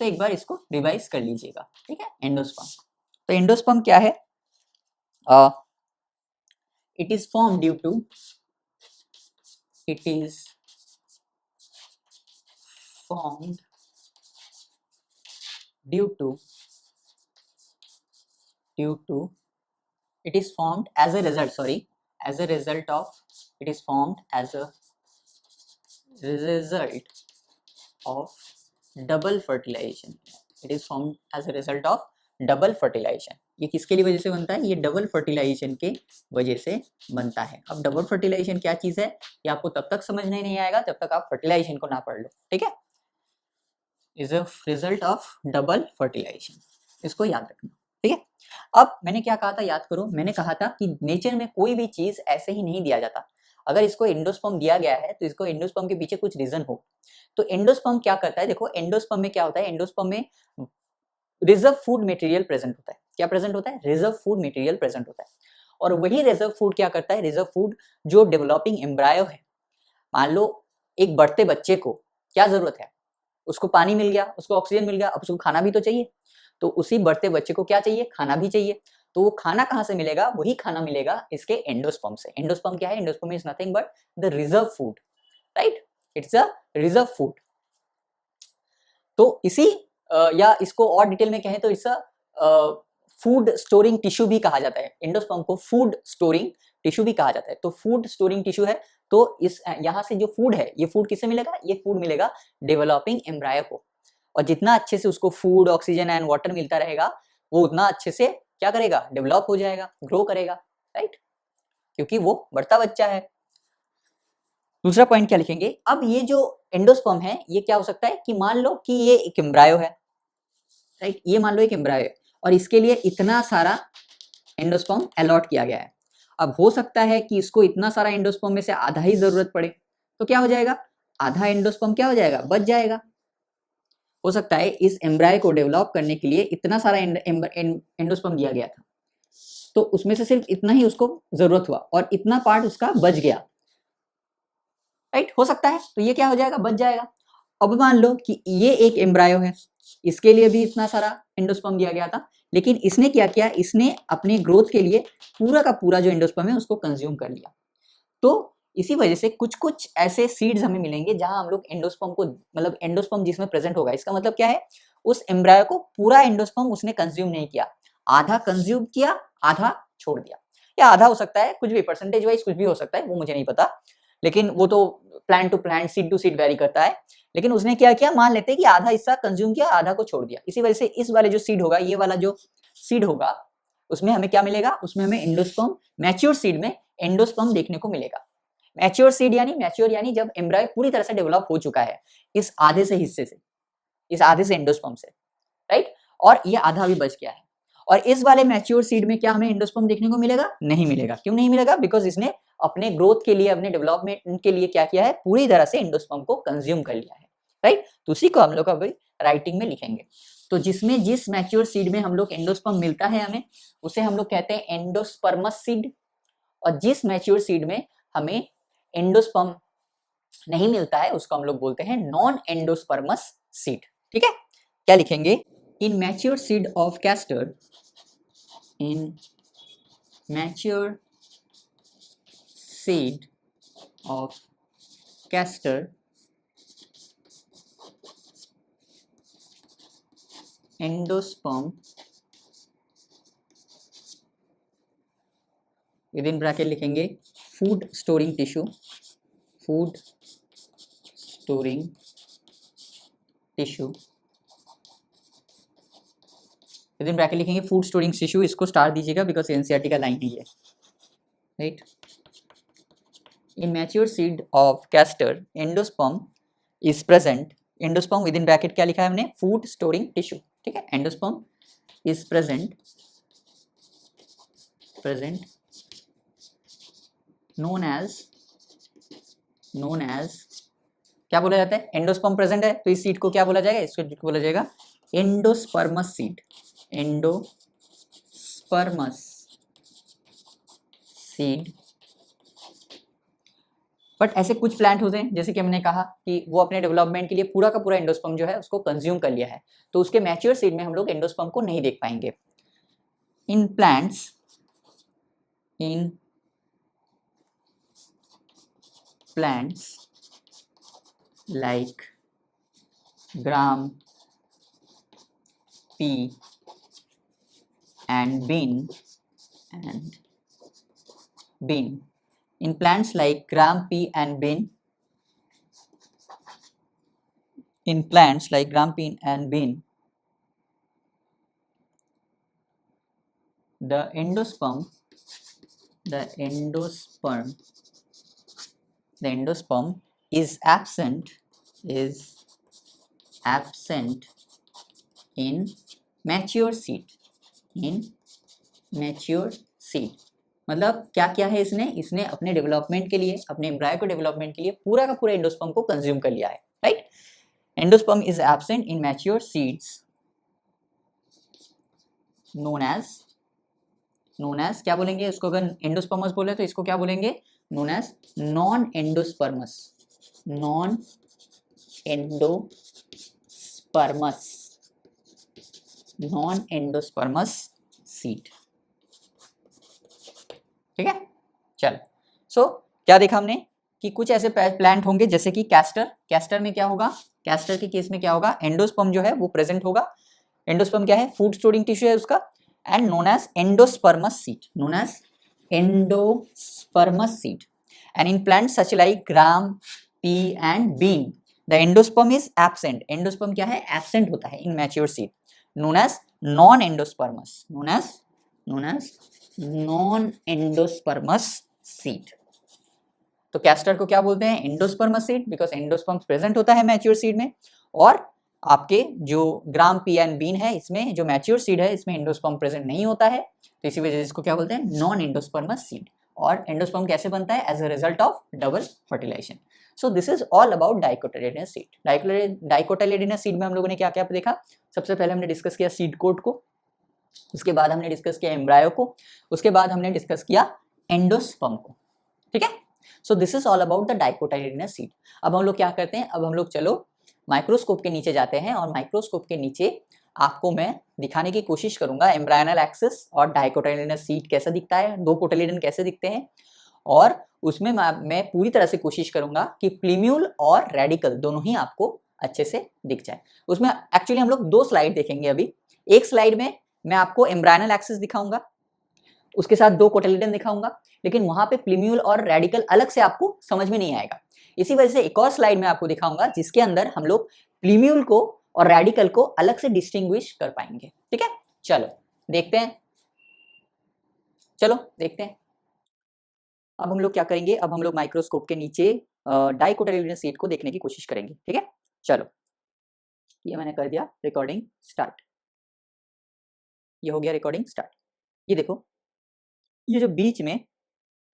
तो एक बार इसको रिवाइज कर लीजिएगा, ठीक है। एंडोस्पर्म, तो एंडोस्पर्म क्या है, it is form due to, it is formed due to it is formed as a result, sorry, as a result of, it is formed as a result of double fertilization, it is formed as a result of double fertilisation. ये किसके लिए वजह से बनता है, ये डबल फर्टिलाइजेशन के वजह से बनता है। अब डबल फर्टिलाइजेशन क्या चीज है, ये आपको तब तक समझने नहीं आएगा जब तक आप फर्टिलाइजेशन को ना पढ़ लो, ठीक है। Is a result of double fertilisation, इसको याद रखना, ठीक है। अब मैंने क्या कहा था, याद करो, मैंने कहा था कि नेचर में कोई भी चीज ऐसे ही नहीं दिया जाता। अगर इसको एंडोस्पर्म दिया गया है तो इसको एंडोस्पर्म के पीछे कुछ रीजन हो। तो एंडोस्पर्म क्या करता है, देखो एंडोस्पर्म में क्या होता है, एंडोस्पर्म में रिजर्व फूड मटेरियल प्रेजेंट होता है। क्या प्रेजेंट होता है, रिजर्व फूड मटेरियल प्रेजेंट होता है। और वही रिजर्व फूड क्या करता है, रिजर्व फूड जो डेवलपिंग एम्ब्रायो है, मान लो एक बढ़ते बच्चे को क्या जरूरत है, उसको पानी मिल गया, उसको ऑक्सीजन मिल गया, अब उसको खाना भी तो चाहिए, तो उसी बढ़ते बच्चे को क्या चाहिए, खाना भी चाहिए। तो वो खाना कहाँ से मिलेगा, वही खाना मिलेगा इसके एंडोस्पर्म से। एंडोस्पर्म क्या है, endosperm is nothing but the reserve food, right, it's a reserve food. तो इसी या इसको और डिटेल में कहें तो इस फूड स्टोरिंग टिश्यू भी कहा जाता है, एंडोस्पर्म को फूड स्टोरिंग टिश्यू भी कहा जाता है। तो फूड स्टोरिंग टिश्यू है, तो इस यहाँ से जो फूड है, ये फूड किसे मिलेगा, ये फूड मिलेगा डेवलपिंग एम्ब्रायो को। और जितना अच्छे से उसको फूड, ऑक्सीजन एंड वाटर मिलता रहेगा, वो उतना अच्छे से क्या करेगा, डेवलप हो जाएगा, ग्रो करेगा, राइट, क्योंकि वो बढ़ता बच्चा है। दूसरा पॉइंट क्या लिखेंगे, अब ये जो एंडोस्पर्म है ये क्या हो सकता है कि मान लो कि ये एक एम्ब्रायो है, राइट, ये मान लो एक एम्ब्रायो है और इसके लिए इतना सारा एंडोस्पर्म अलॉट किया गया है। अब हो सकता है कि इसको इतना सारा एंडोस्पर्म में से आधा ही जरूरत पड़े, तो क्या हो जाएगा, आधा एंडोस्पर्म क्या हो जाएगा, बच जाएगा। हो सकता है इस एम्ब्रायो को डेवलप करने के लिए इतना सारा एंडोस्पर्म दिया गया था, तो उसमें से सिर्फ इतना ही उसको जरूरत हुआ और इतना पार्ट उसका बच गया, राइट, हो सकता है। तो ये क्या हो जाएगा, बच जाएगा। अब मान लो कि ये एक एम्ब्रायो है, इसके लिए भी इतना सारा एंडोस्पर्म दिया गया था, लेकिन इसने क्या किया, इसने अपने ग्रोथ के लिए पूरा का पूरा जो एंडोस्पर्म है उसको कंज्यूम कर लिया। तो इसी वजह से कुछ कुछ ऐसे सीड्स हमें मिलेंगे जहां हम लोग एंडोस्पर्म को, मतलब एंडोस्पर्म जिसमें प्रेजेंट होगा, इसका मतलब क्या है, उस एम्ब्रायो को पूरा एंडोस्पर्म उसने कंज्यूम नहीं किया, आधा कंज्यूम किया, आधा छोड़ दिया। या आधा हो सकता है, कुछ भी परसेंटेज वाइज कुछ भी हो सकता है, वो मुझे नहीं पता, लेकिन वो तो plant to plant seed to seed vary करता है। लेकिन उसने क्या किया, मान लेते हैं कि आधा हिस्सा कंज्यूम किया, आधा को छोड़ दिया, इसी वजह से इस वाले जो सीड होगा, ये वाला जो सीड होगा, उसमें हमें क्या मिलेगा, उसमें हमें एंडोस्पर्म, मैच्योर सीड में एंडोस्पर्म देखने को मिलेगा। मैच्योर सीड यानी, मैच्योर यानी जब एम्ब्रायो पूरी तरह से डेवलप हो चुका है इस आधे से हिस्से से, इस आधे से एंडोस्पर्म से, राइट, और ये आधा भी बच गया है। और इस वाले मैच्योर सीड में क्या हमें एंडोस्पर्म देखने को मिलेगा, नहीं मिलेगा। क्यों नहीं मिलेगा, बिकॉज इसने अपने ग्रोथ के लिए, अपने डेवलपमेंट के लिए क्या किया है, पूरी तरह से एंडोस्पर्म को कंज्यूम कर लिया है, राइट। तो उसी को हम लोग अभी राइटिंग में लिखेंगे। तो जिसमें जिस मैच्योर सीड में हम लोग एंडोस्पर्म मिलता है हमें, उसे हम लोग कहते हैं एंडोस्पर्मस सीड, और जिस मैच्योर सीड में हमें एंडोस्पर्म नहीं मिलता है उसको हम लोग बोलते हैं नॉन एंडोस्पर्मस सीड, ठीक है। क्या लिखेंगे, in mature seed of castor, in mature seed of castor endosperm with in bracket लिखेंगे food storing tissue, food storing tissue, with in bracket लिखेंगे फूड स्टोरिंग टिश्यू, इसको स्टार दीजिएगा बिकॉज एनसीईआरटी का लाइन ही है, right. In mature seed of castor endosperm is present, endosperm with in bracket क्या लिखा है हमने, फूड स्टोरिंग टिश्यू, ठीक है। Endosperm is present known as क्या बोला जाता है, एंडोस्पर्म प्रेजेंट है तो इस सीड को क्या बोला जाएगा, इसको बोला जाएगा endosperms seed, endosperms seed. But ऐसे कुछ प्लांट होते हैं, जैसे कि हमने कहा कि वो अपने डेवलपमेंट के लिए पूरा का पूरा एंडोस्पर्म जो है उसको कंज्यूम कर लिया है, तो उसके मैच्योर सीड में हम लोग एंडोस्पर्म को नहीं देख पाएंगे। In plants like gram, pea and bean, in plants like gram, pea and bean, the endosperm is absent in mature seed, मतलब क्या क्या है, इसने अपने डेवलपमेंट के लिए, अपने एम्ब्रायो के डेवलपमेंट के लिए पूरा का पूरा एंडोस्पर्म को कंज्यूम कर लिया है, right. Endosperm is absent in mature seeds known as क्या बोलेंगे उसको, अगर एंडोस्पर्मस बोले तो इसको क्या बोलेंगे, known as non endospermous seed, ठीक है। चल, सो क्या देखा हमने कि कुछ ऐसे प्लांट होंगे जैसे कि कैस्टर में क्या होगा, कैस्टर के केस में क्या होगा, एंडोस्पर्म जो है वो प्रेजेंट होगा। एंडोस्पर्म क्या है, फूड स्टोरिंग टिश्यू है उसका, and known as endospermous seed, and in plants such like gram, pea and bean the endosperm is absent, endosperm क्या है, absent होता है in mature seed, known as non endospermous seed। तो कैस्टर को क्या बोलते हैं, endosperms seed, because endosperm present होता है मैच्योर सीड में, और आपके जो ग्राम, पी एंड बीन है इसमें जो मैच्योर सीड है इसमें एंडोस्पर्म प्रेजेंट नहीं होता है, तो इसी वजह से इसको क्या बोलते हैं, नॉन एंडोस्पर्मस सीड। और एंडोस्पर्म कैसे बनता है, as a result of double fertilisation. So this is all about dicotyledonous seed. Dicotyledonous seed में हम लोगों ने क्या क्या देखा, सबसे पहले हमने डिस्कस किया सीड कोट को, उसके बाद हमने डिस्कस किया एम्ब्रायो को, उसके बाद हमने डिस्कस किया एंडोस्पर्म को, ठीक है। So this is all about the dicotyledonous seed. अब हम लोग क्या करते हैं, अब हम लोग चलो माइक्रोस्कोप के नीचे जाते हैं, और माइक्रोस्कोप के नीचे आपको मैं दिखाने की कोशिश करूंगा एम्ब्रायनल एक्सिस और डाइकोटाइलेडोनस सीड कैसा दिखता है, दो कोटिलेडन कैसे दिखते हैं, और उसमें मैं पूरी तरह से कोशिश करूंगा कि प्लीम्यूल और रेडिकल दोनों ही आपको अच्छे से दिख जाए। उसमें एक्चुअली हम लोग दो स्लाइड देखेंगे अभी। एक स्लाइड में मैं आपको एम्ब्रायनल एक्सिस दिखाऊंगा, उसके साथ 2 कोटिलिडन दिखाऊंगा, लेकिन वहां पे प्लीम्यूल और रेडिकल अलग से आपको समझ में नहीं आएगा। इसी वजह से एक और स्लाइड में आपको दिखाऊंगा जिसके अंदर हम लोग प्लीम्यूल को और रेडिकल को अलग से डिस्टिंग्विश कर पाएंगे। ठीक है, चलो देखते हैं, चलो देखते हैं। अब हम लोग क्या करेंगे, अब हम लोग माइक्रोस्कोप के नीचे डाइकोटिलिडन सीट को देखने की कोशिश करेंगे। ठीक है, चलो ये मैंने कर दिया, रिकॉर्डिंग स्टार्ट। ये हो गया रिकॉर्डिंग स्टार्ट। ये देखो, ये जो बीच में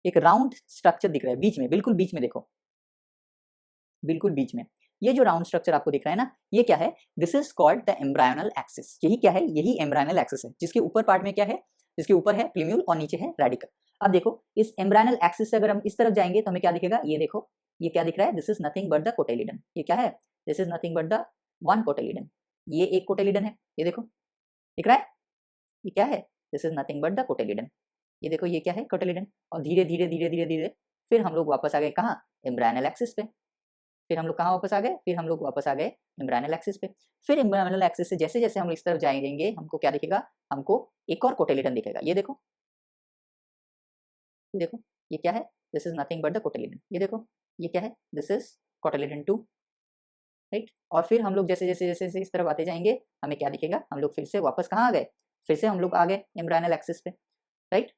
एक राउंड स्ट्रक्चर दिख रहा है, बीच में, बिल्कुल बीच में देखो, बिल्कुल बीच में ये जो राउंड स्ट्रक्चर आपको दिख रहा है ना, ये क्या है? This is called the embryonal axis. यही क्या है? यही एम्ब्रायोनल एक्सिस है, जिसके ऊपर पार्ट में क्या है? जिसके ऊपर है प्लीम्यूल और नीचे है रेडिकल। अब देखो, इस एम्ब्रायोनल एक्सिस से अगर हम इस तरफ जाएंगे तो हमें क्या दिखेगा? ये देखो, ये क्या दिख रहा है? This is nothing but the cotyledon. ये क्या है? This is nothing but the one cotyledon. ये एक कोटिलिडन है, ये देखो दिख रहा है, ये क्या है? This is nothing but the cotyledon. ये देखो, ये क्या है? कोटिलिडन। और धीरे धीरे धीरे धीरे धीरे फिर हम लोग वापस आ गए कहाँ? एम्ब्रायोनल एक्सिस पे। फिर हम लोग कहाँ वापस आ गए? फिर हम लोग वापस आ गए एम्ब्रायोनल एक्सिस पे। फिर एम्ब्रायोनल एक्सिस से जैसे जैसे हम इस तरफ जाएंगे, हमको क्या दिखेगा? हमको एक और कोटिलिडन दिखेगा। ये देखो, ये देखो, ये क्या है? This is nothing but the cotyledon. ये देखो, ये क्या है? This is cotyledon 2, right. और फिर हम लोग जैसे जैसे जैसे जैसे इस तरफ आते जाएंगे, हमें क्या दिखेगा? हम लोग फिर से वापस कहाँ आ गए? फिर से हम लोग आ गए एम्ब्रायोनल एक्सिस पे, राइट।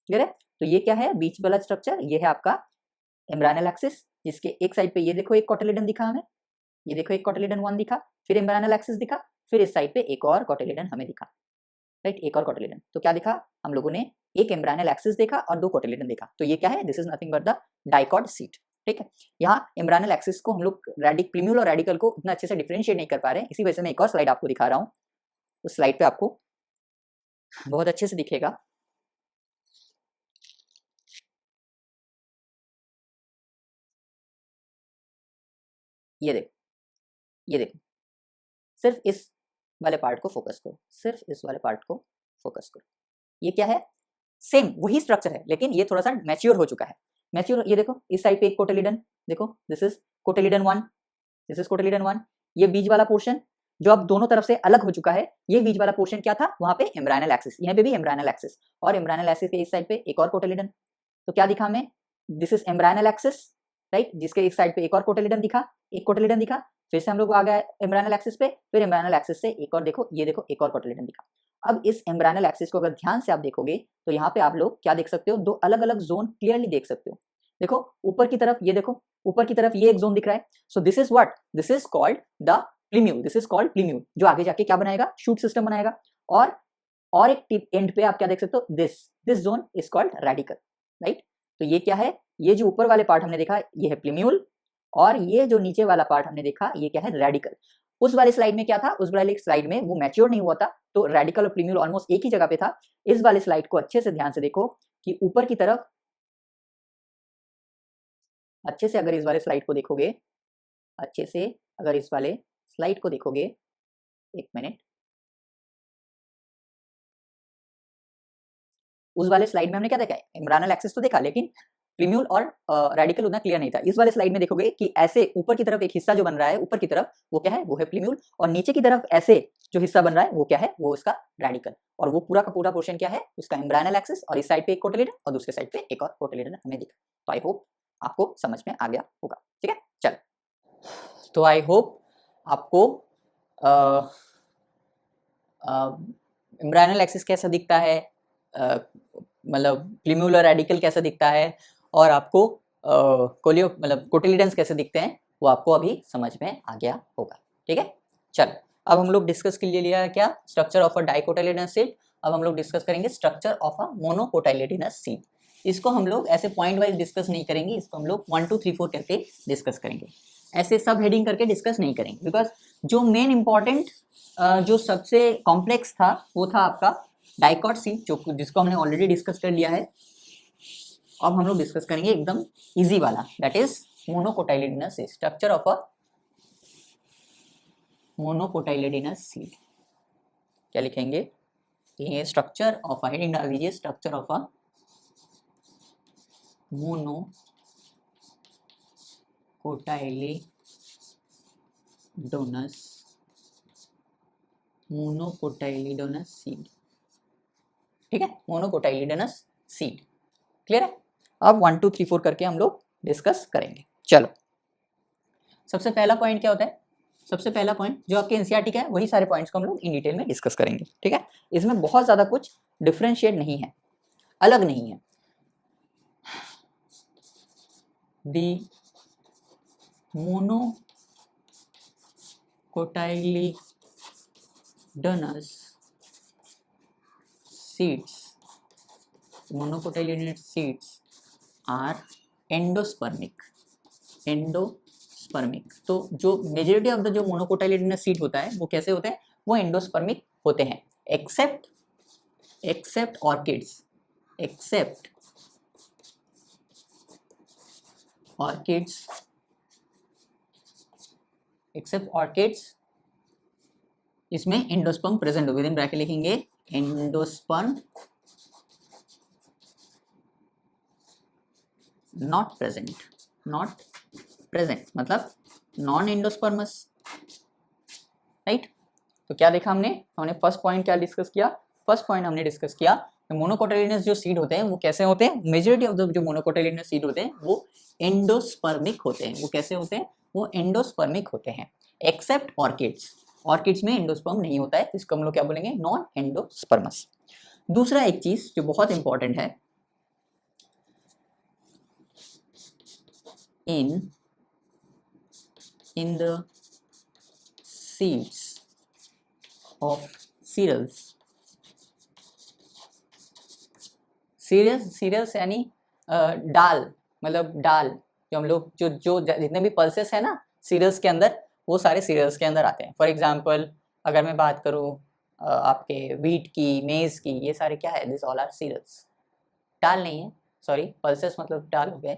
क्लियर है? तो ये क्या है? बीच वाला स्ट्रक्चर, ये है आपका एम्ब्रायोनल एक्सिस, जिसके एक साइड पे ये देखो एक कोटिलिडन दिखा हमें, ये देखो एक कोटिलिडन 1 दिखा, फिर एम्ब्रायोनल एक्सिस दिखा, फिर इस साइड पे एक और कोटिलिडन हमें दिखा, राइट, एक और कोटिलिडन। तो क्या दिखा? हम लोगों ने एक एम्ब्रायोनल एक्सिस देखा और 2 कोटिलिडन देखा। तो ये क्या है? This is nothing but the dicot seat. ठीक है, यहाँ एम्ब्रायोनल एक्सिस को हम लोग प्लीम्यूल और रेडिकल को उतना अच्छे से डिफरेंशिएट नहीं कर पा रहे हैं, इसी वजह से मैं एक और स्लाइड आपको दिखा रहा हूँ। उस स्लाइड पे आपको बहुत अच्छे से दिखेगा। ये देखो, ये देखो, सिर्फ इस वाले पार्ट को फोकस करो, सिर्फ इस वाले पार्ट को फोकस करो। ये क्या है? सेम वही स्ट्रक्चर है, लेकिन ये थोड़ा सा मैच्योर हो चुका है। मैच्योर, ये देखो इस साइड पे एक कोटिलिडन, देखो this is cotyledon 1, this is cotyledon 1। ये बीच वाला पोर्शन जो अब दोनों तरफ से अलग हो चुका है, ये बीच वाला पोर्शन क्या था? वहां पे एम्ब्रायोनल एक्सिस, यहाँ पे भी एम्ब्रायोनल एक्सिस, और एम्ब्रायोनल एक्सिस के इस साइड पे एक और कोटिलिडन। तो क्या दिखा हमें? दिस इज एम्ब्रायोनल एक्सिस, राइट, जिसके एक साइड पे एक और कोटिलिडन दिखा, एक कोटिलिडन दिखा। फिर से हम लोग आ गए एम्ब्रायोनल एक्सिस पे, फिर एम्ब्रायोनल एक्सिस से एक और देखो, ये देखो एक और कोटिलिडन दिखा। अब इस एम्ब्रायोनल एक्सिस को अगर ध्यान से आप देखोगे तो यहाँ पे आप लोग क्या देख सकते हो? 2 अलग अलग जोन क्लियरली देख सकते हो। देखो ऊपर की तरफ, ये देखो ऊपर की तरफ ये एक जोन दिख रहा है। So this is what? This is called the प्लीम्यूल, this is called प्लीम्यूल, जो आगे जाके क्या बनाएगा? शूट सिस्टम बनाएगा। और एक टिप एंड पे आप क्या देख सकते हो? This zone is called radical, right. तो ये क्या है? ये जो ऊपर वाले पार्ट हमने देखा ये है प्लीम्यूल, और ये जो नीचे वाला पार्ट हमने देखा ये क्या है? रेडिकल। उस वाले स्लाइड में क्या था? उस वाले स्लाइड में वो मैच्योर नहीं हुआ था, तो रेडिकल और प्लीम्यूल ऑलमोस्ट एक ही जगह पे था। इस वाले स्लाइड को अच्छे से ध्यान से देखो कि ऊपर की तरफ, अच्छे से अगर इस वाले स्लाइड को देखोगे, अच्छे से अगर इस वाले स्लाइड को देखोगे, एक मिनट, उस वाले स्लाइड में हमने क्या देखा है? एम्ब्रायोनल एक्सिस तो देखा, लेकिन प्लीम्यूल और रेडिकल उतना क्लियर नहीं था। इस वाले स्लाइड में देखोगे कि ऐसे ऊपर की तरफ एक हिस्सा जो बन रहा है, ऊपर की तरफ वो क्या है? वो है प्लीम्यूल, और नीचे की तरफ ऐसे जो हिस्सा बन रहा है वो क्या है? वो उसका रेडिकल। और वो पूरा का पूरा पोर्शन क्या है? उसका एम्ब्रायोनल एक्सिस, और इस साइड पे एक कोटिलिडन और दूसरे साइड पे एक और कोटिलिडन हमें दिखा। तो आई होप आपको समझ में आ गया होगा। ठीक है, चलो, तो आई होप आपको एम्ब्रायोनल एक्सिस कैसा दिखता है, मतलब प्लीम्यूल और रेडिकल कैसा दिखता है, और आपको कोलियो मतलब कोटिलिडन्स कैसे दिखते हैं, वो आपको अभी समझ में आ गया होगा। ठीक है, चलो अब हम लोग डिस्कस के लिए लिया क्या? Structure of a dicotyledonous seed. अब हम लोग डिस्कस करेंगे structure of a monocotyledonous seed. इसको हम लोग ऐसे पॉइंट वाइज डिस्कस नहीं करेंगे, इसको हम लोग 1 2 3 4 करके डिस्कस करेंगे, ऐसे सब हेडिंग करके डिस्कस नहीं करेंगे, बिकॉज जो मेन इंपॉर्टेंट जो सबसे कॉम्प्लेक्स था वो था आपका डाइकॉट सीड, जो जिसको हमने ऑलरेडी डिस्कस कर लिया है। अब हम लोग डिस्कस करेंगे एकदम इजी वाला, that is monocotyledonous seed, structure of a monocotyledonous seed. क्या लिखेंगे? ये स्ट्रक्चर ऑफ अ, हेडिंग डाल दीजिए, structure of a monocotyledonous seed. ठीक है, मोनोकोटाइलिडनस सीड। क्लियर है? अब 1 2 3 4 करके हम लोग डिस्कस करेंगे। चलो, सबसे पहला पॉइंट क्या होता है? सबसे पहला पॉइंट जो आपके एनसीईआरटी का है वही सारे पॉइंट्स को हम लोग इन डिटेल में डिस्कस करेंगे। ठीक है, इसमें बहुत ज्यादा कुछ डिफरेंशिएट नहीं है, अलग नहीं है। दी monocotyledonous seeds are एंडोस्पर्मिक। तो जो मेजॉरिटी ऑफ द जो मोनोकोटाइलिडनस सीड होता है वो कैसे होते हैं? वो एंडोस्पर्मिक होते हैं, एक्सेप्ट ऑर्किड्स, इसमें एंडोस्पर्म प्रेजेंट हो, विद इन ब्रैकेट लिखेंगे एंडोस्पर्म नॉट प्रेजेंट मतलब नॉन एंडोस्पर्मस, राइट। तो क्या देखा हमने फर्स्ट पॉइंट क्या डिस्कस किया? फर्स्ट पॉइंट हमने डिस्कस किया मोनोकोटाइलिडनस जो सीड होते हैं वो कैसे होते हैं? मेजॉरिटी ऑफ द जो मोनोकोटाइलिडनस सीड होते हैं वो एंडोस्पर्मिक होते हैं। वो कैसे होते हैं? वो एंडोस्पर्मिक होते हैं, एक्सेप्ट ऑर्किड्स में एंडोस्पर्म नहीं होता है, इसको हम लोग क्या बोलेंगे? Non endosperms. दूसरा एक चीज जो बहुत इंपॉर्टेंट है, in the seeds of cereals यानी दाल, मतलब दाल जो हम लोग जो जितने भी पल्सेस है ना सीरियल्स के अंदर, वो सारे सीरियल्स के अंदर आते हैं। फॉर एग्जांपल अगर मैं बात करूँ आपके वीट की, मेज की, ये सारे क्या है? This all are cereals. दाल नहीं है, सॉरी, पल्सेस मतलब दाल हो गए,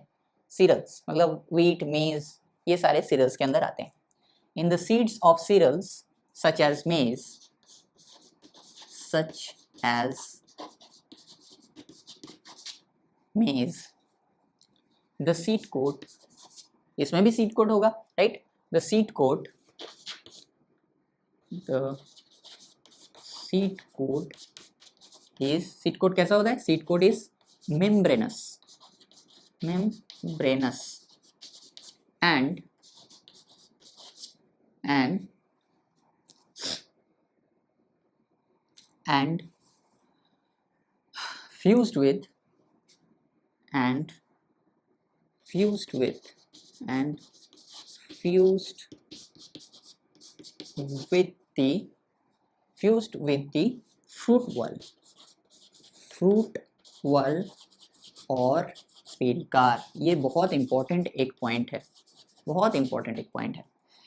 सीरियल्स मतलब वीट, मेज, ये सारे सीरियल्स के अंदर आते हैं। In the seeds of cereals such as maize the seed coat, इसमें भी सीड कोट होगा, राइट। द सीड कोट कैसा होता है? Seed coat is membranous and fused with the fruit wall और पेरिकार। ये बहुत इंपॉर्टेंट एक पॉइंट है,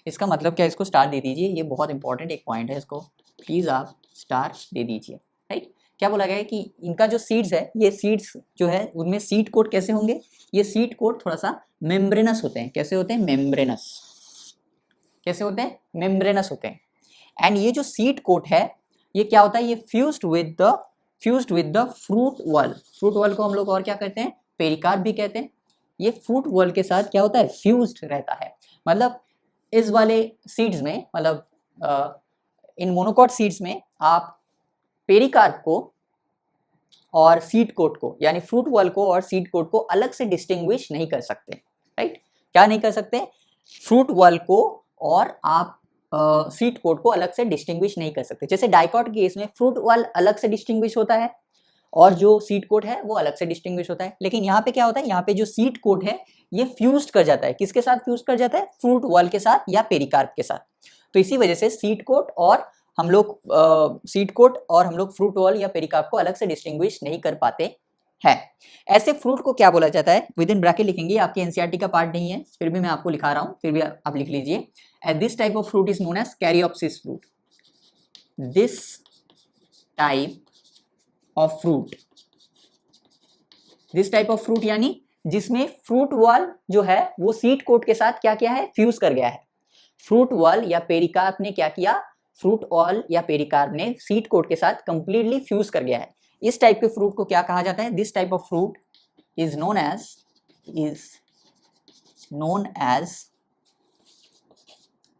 इसका मतलब क्या? इसको स्टार दे दीजिए, ये बहुत इंपॉर्टेंट एक पॉइंट है, इसको प्लीज आप स्टार दे दीजिए, राइट। क्या बोला गया है कि इनका जो सीड्स है, ये सीड्स जो है उनमें सीड कोट कैसे होंगे? ये सीड कोट थोड़ा सा मेम्ब्रेनस होते हैं। कैसे होते हैं? मेम्ब्रेनस होते हैं। एंड ये जो सीड कोट है ये क्या होता है? ये fused with the fruit wall को हम लोग और क्या कहते हैं? पेरिकार्प भी कहते हैं। ये फ्रूट वॉल के साथ क्या होता है? फ्यूज्ड रहता है। मतलब इस वाले सीड्स में, मतलब इन मोनोकॉट सीड्स में आप पेरिकार्प को और सीड कोट को, यानी फ्रूट वॉल को और सीड कोट को अलग से डिस्टिंग्विश नहीं कर सकते, राइट। क्या नहीं कर सकते? फ्रूट वॉल को और आप सीड कोट को अलग से डिस्टिंग्विश नहीं कर सकते। जैसे डाइकॉट के केस में फ्रूट वॉल अलग से डिस्टिंग्विश होता है और जो सीड कोट है वो अलग से डिस्टिंग्विश होता है। लेकिन यहाँ पे क्या होता है? यहाँ पे जो सीड कोट है ये फ्यूज्ड कर जाता है। किसके साथ फ्यूज्ड कर जाता है? फ्रूट वॉल के साथ या पेरिकार्प के साथ। तो इसी वजह से सीड कोट और हम लोग फ्रूट वॉल या पेरिकार्प को अलग से डिस्टिंग्विश नहीं कर पाते हैं। ऐसे फ्रूट को क्या बोला जाता है? विद इन ब्रैकेट लिखेंगे, आपके एनसीईआरटी का पार्ट नहीं है, फिर भी मैं आपको लिखा रहा हूं, फिर भी आप लिख लीजिए। This type of fruit is known as caryopsis fruit. This type of fruit यानी जिसमें फ्रूट वॉल जो है वो सीड कोट के साथ क्या किया है? फ्यूज कर गया है। फ्रूट वॉल या पेरिकार्प ने क्या किया? फ्रूट वॉल या पेरिकार्प ने सीड कोट के साथ कंप्लीटली फ्यूज कर गया है। इस टाइप के फ्रूट को क्या कहा जाता है? This type of fruit is known as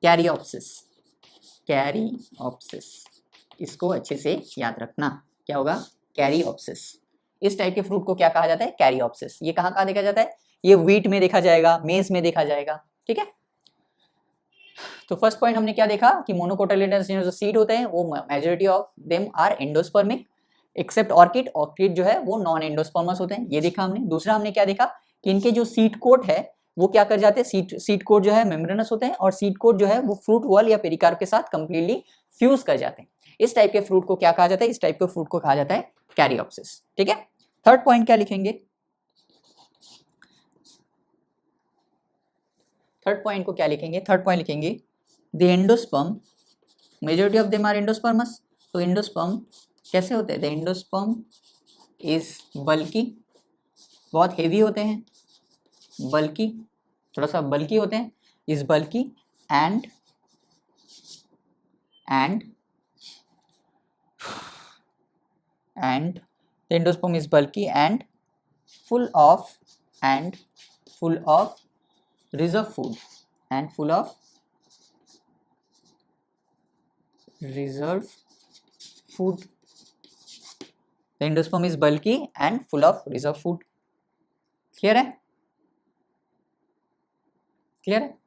caryopsis. इसको अच्छे से याद रखना, क्या होगा? कैरीऑप्सिस। इस टाइप के फ्रूट को क्या कहा जाता है? कैरीऑप्सिस। ये कहाँ कहाँ देखा जाता है? ये व्हीट में देखा जाएगा, मेज में देखा जाएगा, ठीक है। तो फर्स्ट पॉइंट हमने क्या देखा कि मोनोकोटिलेडोनस जो सीड होते हैं वो majority of them are endospermic except orchid. Orchid जो है वो नॉन एंडोस्पर्मस होते हैं, ये देखा हमने। दूसरा हमने क्या देखा कि इनके जो सीड कोट है वो क्या कर जाते हैं, सीड कोट जो है मेम्ब्रेनस होते हैं और सीड कोट जो है वो फ्रूट वॉल या पेरिकार्प के साथ कंप्लीटली फ्यूज कर जाते हैं। इस टाइप के फ्रूट को क्या कहा जाता है? इस टाइप के फ्रूट को कहा जाता है कैरीऑप्सिस, ठीक है। थर्ड पॉइंट क्या लिखेंगे? थर्ड पॉइंट को क्या लिखेंगे? थर्ड पॉइंट लिखेंगे the endosperm majority of them are endospermous. तो एंडोस्पर्म कैसे होते हैं? द एंडोस्पर्म इज बल्की, बहुत हेवी होते हैं, बल्की, थोड़ा सा बल्की होते हैं, is bulky and the endosperm is bulky and full of reserve food and full of reserve food. The endosperm is bulky and full of reserve food. Clear है? क्लियर है?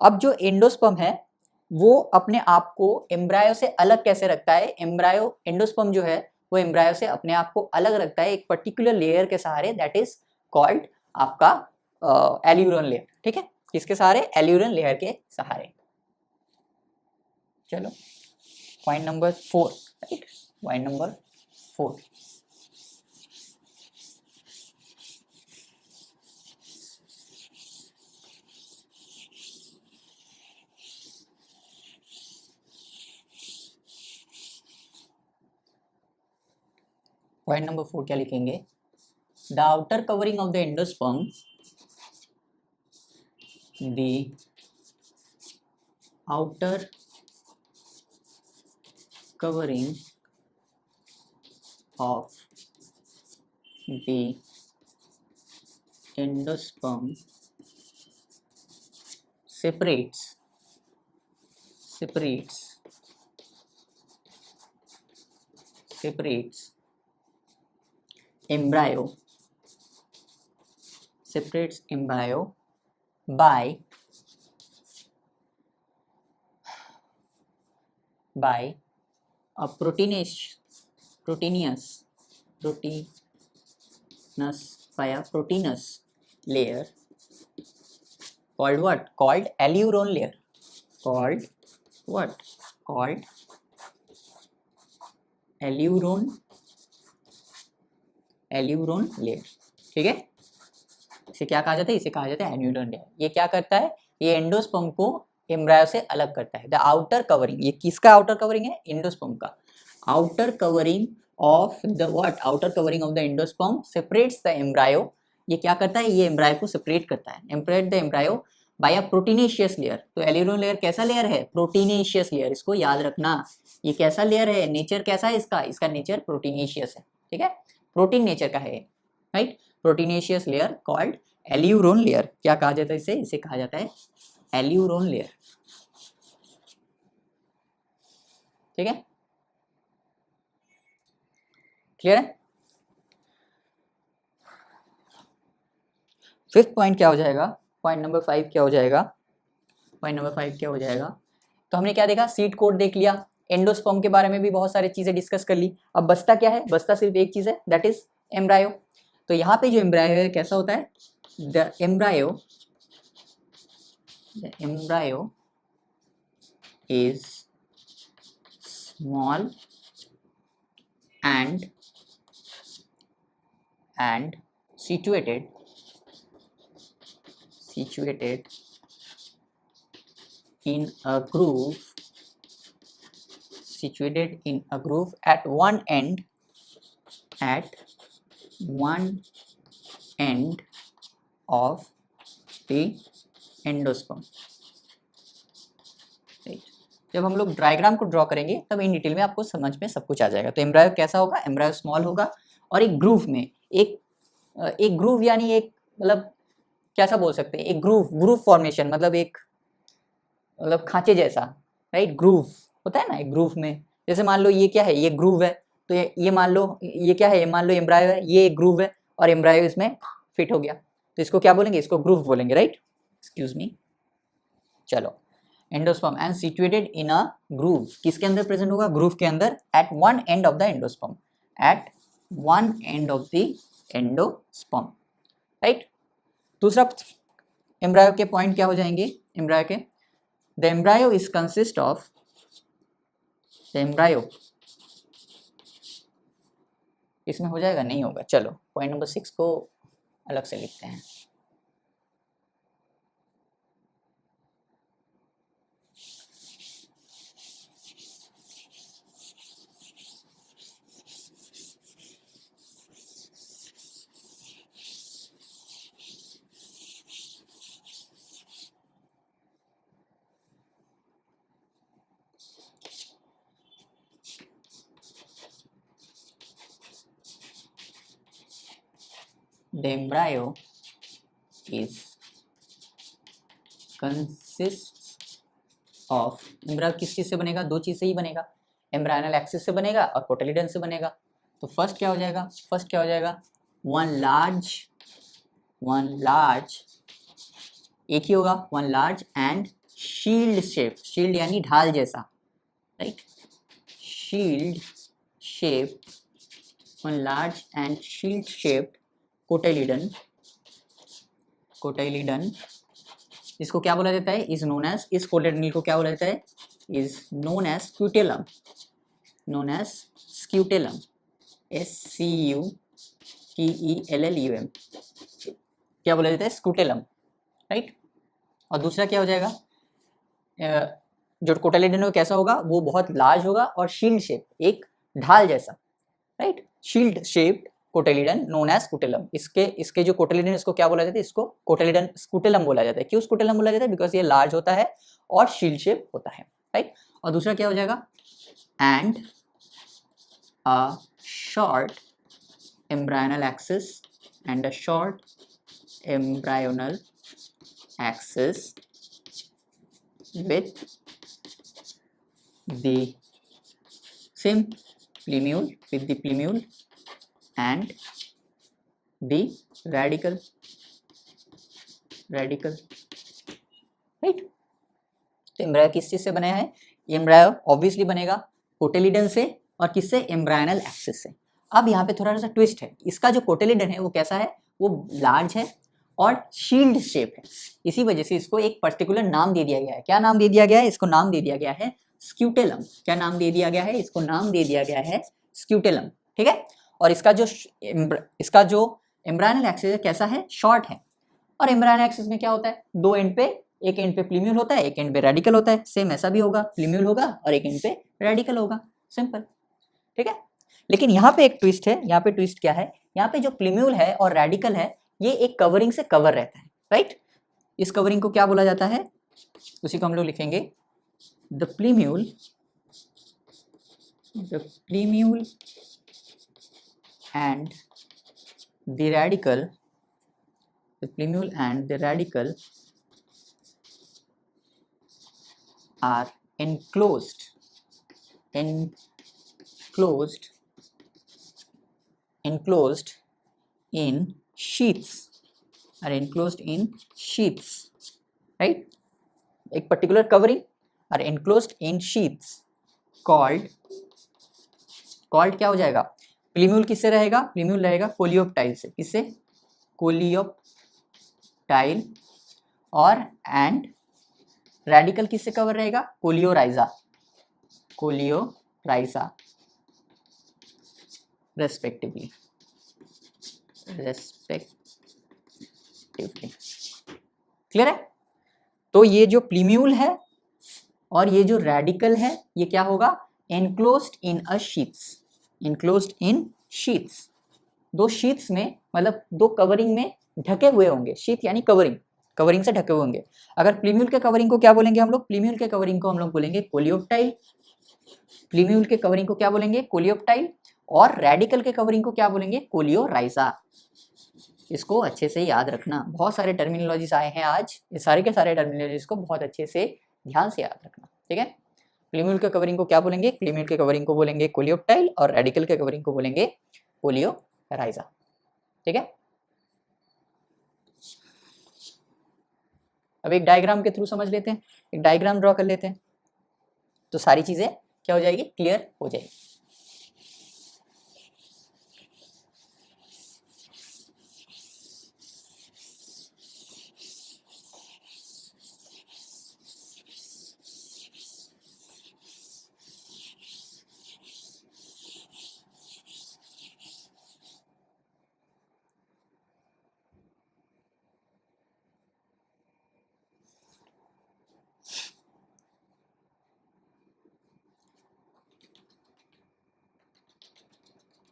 अब जो एंडोस्पर्म है वो अपने आप को एम्ब्रायो से अलग कैसे रखता है? एम्ब्रायो, एंडोस्पर्म जो है वो एम्ब्रायो से अपने आप को अलग रखता है एक पर्टिकुलर लेयर के सहारे, दैट इज कॉल्ड आपका एल्यूरन लेयर, ठीक है। किसके सहारे? एल्यूरन लेयर के सहारे। चलो point number 4, right, point number 4। Point number 4 क्या लिखेंगे? The outer covering of the endosperm, the outer covering of the endosperm separates embryo by a proteinous layer called what? Called alluron layer. Called what? Called alluron layer, ठीक है। इसे क्या कहा जाता है? इसे कहा जाता है एल्यूरन लेयर। ये क्या करता है? ये एंडोस्पर्म को एम्ब्रायो से अलग करता है। द आउटर कवरिंग, ये किसका आउटर कवरिंग है? एंडोस्पर्म का। Outer covering of the what? Outer covering of the endosperm separates the embryo. ये क्या करता है? ये एम्ब्रायो को सेपरेट करता है, separate the embryo by a proteinaceous layer. तो एल्यूरन लेयर कैसा लेयर है? Proteinaceous layer. इसको याद रखना, ये कैसा लेयर है? नेचर कैसा है इसका? इसका नेचर प्रोटीनेशियस है, ठीक है, प्रोटीन नेचर का है, right. Proteinaceous layer called aleurone layer. क्या कहा जाता है इसे? इसे कहा जाता है एल्यूरोन लेयर, ठीक है। क्लियर है? फिफ्थ पॉइंट क्या हो जाएगा? पॉइंट नंबर 5 क्या हो जाएगा? पॉइंट नंबर 5 क्या हो जाएगा? तो हमने क्या देखा? सीड कोड देख लिया, एंडोस्पर्म के बारे में भी बहुत सारी चीजें डिस्कस कर ली। अब बचता क्या है? बचता सिर्फ एक चीज है, दैट इज एम्ब्रायो। तो यहाँ पे जो एम्ब्रायो है कैसा होता है? The embryo is small and situated in a groove, at one end of the endosperm. जब हम लोग डायग्राम को ड्रॉ करेंगे तब इन डिटेल में आपको समझ में सब कुछ आ जाएगा। तो एम्ब्रायो कैसा होगा? एम्ब्रायो स्मॉल होगा और एक ग्रूव में, एक ग्रूव यानी एक, मतलब कैसा बोल सकते हैं, एक ग्रूव फॉर्मेशन, मतलब एक, मतलब खांचे जैसा, राइट। ग्रूव होता है ना एक ग्रूव में। जैसे मान लो ये क्या है? ये ग्रूव है, तो ये मान लो, ये क्या है, ये मान लो एम्ब्रायो है, ये एक ग्रूव है और एम्ब्रायो इसमें फिट हो गया, तो इसको क्या बोलेंगे, इसको ग्रूव बोलेंगे, राइट, एक्सक्यूज मी। चलो, endosperm and situated in a groove, किसके अंदर प्रेजेंट होगा, ग्रूव के अंदर, at one end of the endosperm, at one end of the endosperm, right. दूसरा एम्ब्रायो के पॉइंट क्या हो जाएंगे, एम्ब्रायो के, the embryo is consist of, the embryo, इसमें हो जाएगा, नहीं होगा, चलो पॉइंट नंबर 6 को अलग से लिखते हैं। The embryo is consists of, embryo किस चीज से बनेगा, दो चीज से ही बनेगा, एम्ब्रायनल एक्सिस से बनेगा और कोटिलिडन से बनेगा। तो फर्स्ट क्या हो जाएगा, फर्स्ट क्या हो जाएगा, वन लार्ज, एक ही होगा, one large and shield shape, shield यानी ढाल जैसा, right, shield shape, one large and shield shaped cotyledon, cotyledon, इसको क्या बोला जाता है, इज नोन एज, इस कोटिलिडन को क्या बोला जाता है, is known as scutellum, known as scutellum, SCUTELLUM, क्या बोला जाता है, स्क्यूटेलम, राइट। और दूसरा क्या हो जाएगा, जो कोटिलिडन वो कैसा होगा, वो बहुत लार्ज होगा और शील्ड शेप, एक ढाल जैसा, right, shield shaped cotyledon known as scutellum, इसके जो कोटिलिडन, इसको क्या बोला जाता है, इसको कोटिलिडन स्क्यूटेलम बोला जाता है। क्यों स्क्यूटेलम बोला जाता है, बिकॉज ये लार्ज होता है और शील्ड शेप होता है, राइट। और दूसरा क्या हो जाएगा, and a short embryonal axis, and a short embryonal axis with the same plumule, with the plumule and the radical, right। तो एम्ब्रायो किस चीज से बना है, एम्ब्रायो ऑब्वियसली बनेगा कोटिलिडन से और किससे, एम्ब्रायनल एक्सिस से। अब यहाँ पे थोड़ा सा ट्विस्ट है, इसका जो कोटिलिडन है वो कैसा है, वो लार्ज है और शील्ड शेप है, इसी वजह से इसको एक पर्टिकुलर नाम दे दिया गया है। क्या नाम दे दिया गया है, इसको नाम दे दिया गया है स्क्यूटेलम। क्या नाम दे दिया गया है, इसको नाम दे दिया गया है स्क्यूटेलम, ठीक है। और इसका जो एम्ब्रायनल एक्सिस है कैसा है, शॉर्ट है। और एम्ब्रायनल एक्सिस में क्या होता है, दो एंड पे, एक एंड पे प्लीम्यूल होता है, एक एंड पे रेडिकल होता है, सेम ऐसा भी होगा, प्लीम्यूल होगा और एक एंड पे रेडिकल होगा, सिंपल, ठीक है। लेकिन यहाँ पे एक ट्विस्ट है, यहाँ पे ट्विस्ट क्या है, यहाँ पे जो प्लीम्यूल है और रेडिकल है, ये एक कवरिंग से कवर रहता है, राइट। इस कवरिंग को क्या बोला जाता है, उसी को हम लोग लिखेंगे the प्लीम्यूल and the radical, the plumule and the radical are enclosed in sheaths, right। एक particular covering are enclosed in sheaths called क्या हो जाएगा, प्लीम्यूल किससे रहेगा, प्लीम्यूल रहेगा कोलियोप्टाइल से, किससे, कोलियोप्टाइल, और एंड रेडिकल किससे कवर रहेगा, कोलियोराइजा रेस्पेक्टिवली, क्लियर है। तो ये जो प्लीम्यूल है और ये जो रेडिकल है, ये क्या होगा, enclosed in sheaths, दो शीट्स में, मतलब दो कवरिंग में ढके हुए होंगे, शीट यानी कवरिंग से ढके हुए होंगे। अगर प्लीम्यूल के कवरिंग को क्या बोलेंगे हम लोग, प्लीम्यूल के कवरिंग को हम लोग बोलेंगे कोलियोप्टाइल, प्लीम्यूल के कवरिंग को क्या बोलेंगे, कोलियोप्टाइल, और रेडिकल के कवरिंग को क्या बोलेंगे, कोलियोराइजा। इसको अच्छे से याद रखना, बहुत सारे टर्मिनोलॉजीज आए हैं आज, ये सारे के सारे टर्मिनोलॉजीज को बहुत अच्छे से ध्यान से याद रखना, ठीक है। प्लीम्यूल के कवरिंग को क्या बोलेंगे? प्लीम्यूल के कवरिंग को बोलेंगे कोलियोप्टाइल और रेडिकल के कवरिंग को बोलेंगे कोलियोराइजा। ठीक है, अब एक डायग्राम के थ्रू समझ लेते हैं, एक डायग्राम ड्रॉ कर लेते हैं, तो सारी चीजें क्या हो जाएगी? क्लियर हो जाएगी।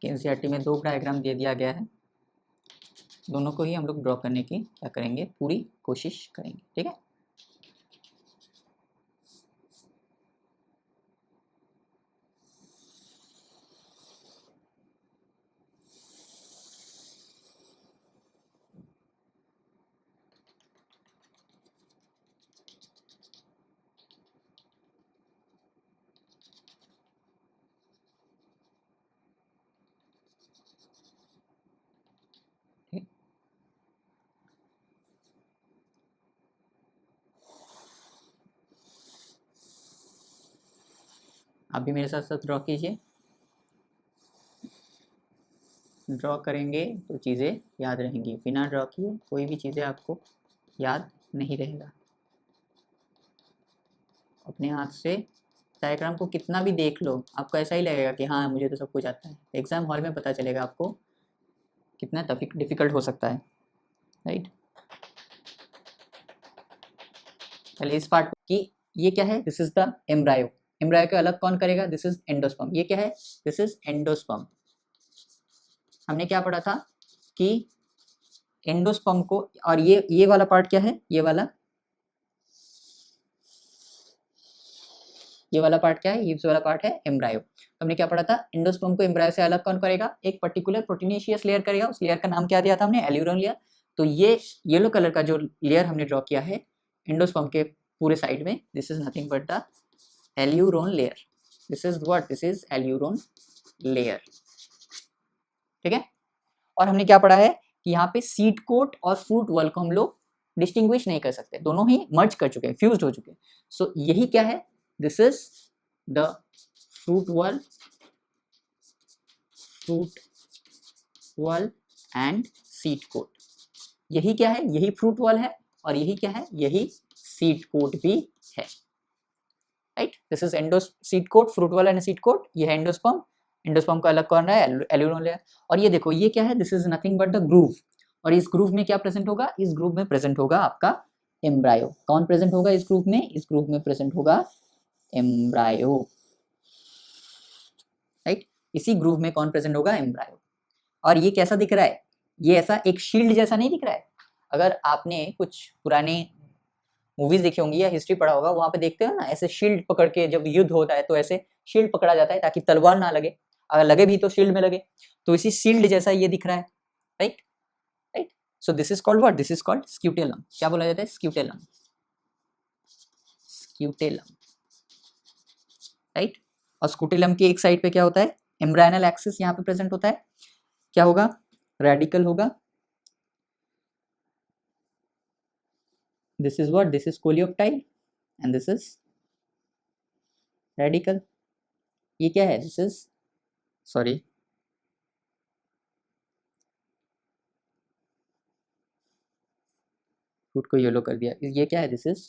एनसीईआरटी में 2 डायग्राम दे दिया गया है, दोनों को ही हम लोग ड्रॉ करने की क्या करेंगे? पूरी कोशिश करेंगे। ठीक है, आप भी मेरे साथ साथ ड्रॉ कीजिए। ड्रॉ करेंगे तो चीज़ें याद रहेंगी, बिना ड्रॉ किए कोई भी चीज़ें आपको याद नहीं रहेगा। अपने हाथ से डायग्राम को कितना भी देख लो, आपको ऐसा ही लगेगा कि हाँ मुझे तो सब कुछ आता है। एग्जाम हॉल में पता चलेगा आपको कितना डिफिकल्ट हो सकता है, राइट। पहले इस पार्ट की, ये क्या है? This is the embryo. Embryo को अलग कौन करेगा? This is endosperm. ये क्या है? This is endosperm. हमने क्या पढ़ा था कि एंडोस्पर्म को, और ये वाला पार्ट क्या है? ये वाला पार्ट क्या है? ये वाला पार्ट है एम्ब्रायो। हमने क्या पढ़ा था? एंडोस्पर्म को एम्ब्रायो से अलग कौन करेगा? एक पर्टिकुलर प्रोटीनेशियस लेयर करेगा। उस लेयर का नाम क्या दिया था हमने? Aleurone layer. तो ये येलो कलर का जो लेयर हमने ड्रॉ किया है एंडोस्पर्म के पूरे साइड में, this is nothing but the aleurone layer. This is what? This is aleurone layer. ठीक है, और हमने क्या पढ़ा है कि यहाँ पे सीड कोट और फ्रूट वॉल को हम लोग डिस्टिंग्विश नहीं कर सकते, दोनों ही मर्ज कर चुके हैं, फ्यूज्ड हो चुके हैं। सो यही क्या है? This is the fruit wall and seed coat. यही क्या है? यही फ्रूट वॉल है, और यही क्या है? यही सीड कोट भी है, right. This is seed coat, fruit wall and seed coat. ये है एंडोस्पर्म। एंडोस्पर्म का अलग कौन रहा है? Aleurone layer. और ये देखो, ये क्या है? This is nothing but the groove. और इस ग्रूव में क्या प्रेजेंट होगा? इस ग्रूव में प्रेजेंट होगा आपका एम्ब्रायो। कौन प्रेजेंट होगा इस ग्रूव में? इस ग्रूव में प्रेजेंट होगा एम्ब्रायो, राइट। इसी ग्रूव में कौन प्रेजेंट होगा? एम्ब्रायो। और ये कैसा दिख रहा है? ये ऐसा एक शील्ड जैसा नहीं दिख रहा है? अगर आपने कुछ पुराने मूवीज देखी होंगी या हिस्ट्री पढ़ा होगा, वहां पे देखते हो ना, ऐसे शील्ड पकड़ के जब युद्ध होता है तो ऐसे शील्ड पकड़ा जाता है ताकि तलवार ना लगे, अगर लगे भी तो शील्ड में लगे। तो इसी शील्ड जैसा ये दिख रहा है, right. Right, so this is called what? This is called scutellum. क्या बोला जाता है? स्क्यूटेलम। Scutellum, right. और स्क्यूटेलम की एक साइड पे क्या होता है? एम्ब्रायनल एक्सिस यहाँ पे प्रेजेंट होता है। क्या होगा? रेडिकल होगा। This is what? This is coleoptile and this is radical. ये क्या है? दिस इज, सॉरी, फ्रूट को येलो कर दिया। ये क्या है? This is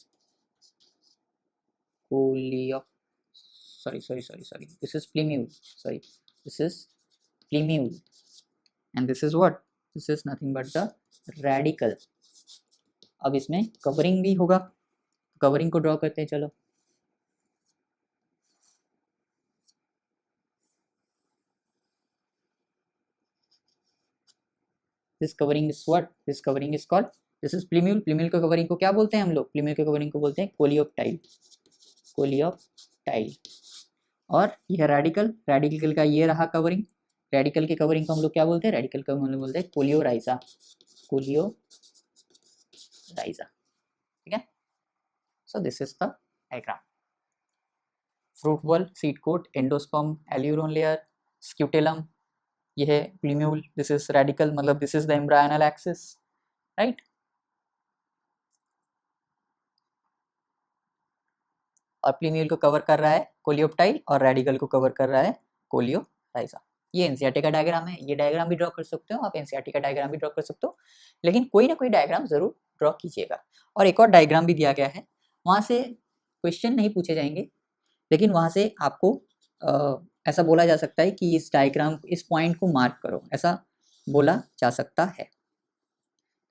coleo, sorry, this is plumule, sorry, this is plumule and this is what? This is nothing but the radical. अब इसमें कवरिंग भी होगा, कवरिंग को ड्रॉ करते हैं, चलो। This covering is what? This covering is called, this is प्लीम्यूल। प्लीम्यूल के कवरिंग को क्या बोलते हैं हम लोग? प्लीम्यूल के कवरिंग को बोलते हैं कोलियोप्टाइल, कोलियोप्टाइल। और यह रेडिकल, रेडिकल का ये रहा कवरिंग। रेडिकल के कवरिंग को हम लोग क्या बोलते हैं? रेडिकल को हम लोग बोलते हैं कोलियोराइजा, कोलियोराइजा। ठीक है, so this is the diagram. Fruit ball, seed coat, endosperm, aleurone layer, scutellum, ये है प्लीम्यूल, दिस इज रेडिकल, मतलब this is the embryonal axis, right. और प्लीम्यूल को कवर कर रहा है कोलियोप्टाइल और रेडिकल को कवर कर रहा है कोलियोराइजा। ये एनसीईआरटी का डायग्राम है, ये डायग्राम भी ड्रॉ कर सकते हो आप, एनसीईआरटी का डायग्राम भी ड्रॉ कर सकते हो, लेकिन कोई ना कोई डायग्राम जरूर ड्रॉ कीजिएगा। और एक और डायग्राम भी दिया गया है, वहाँ से क्वेश्चन नहीं पूछे जाएंगे, लेकिन वहाँ से आपको ऐसा बोला जा सकता है कि इस डायग्राम, इस पॉइंट को मार्क करो, ऐसा बोला जा सकता है।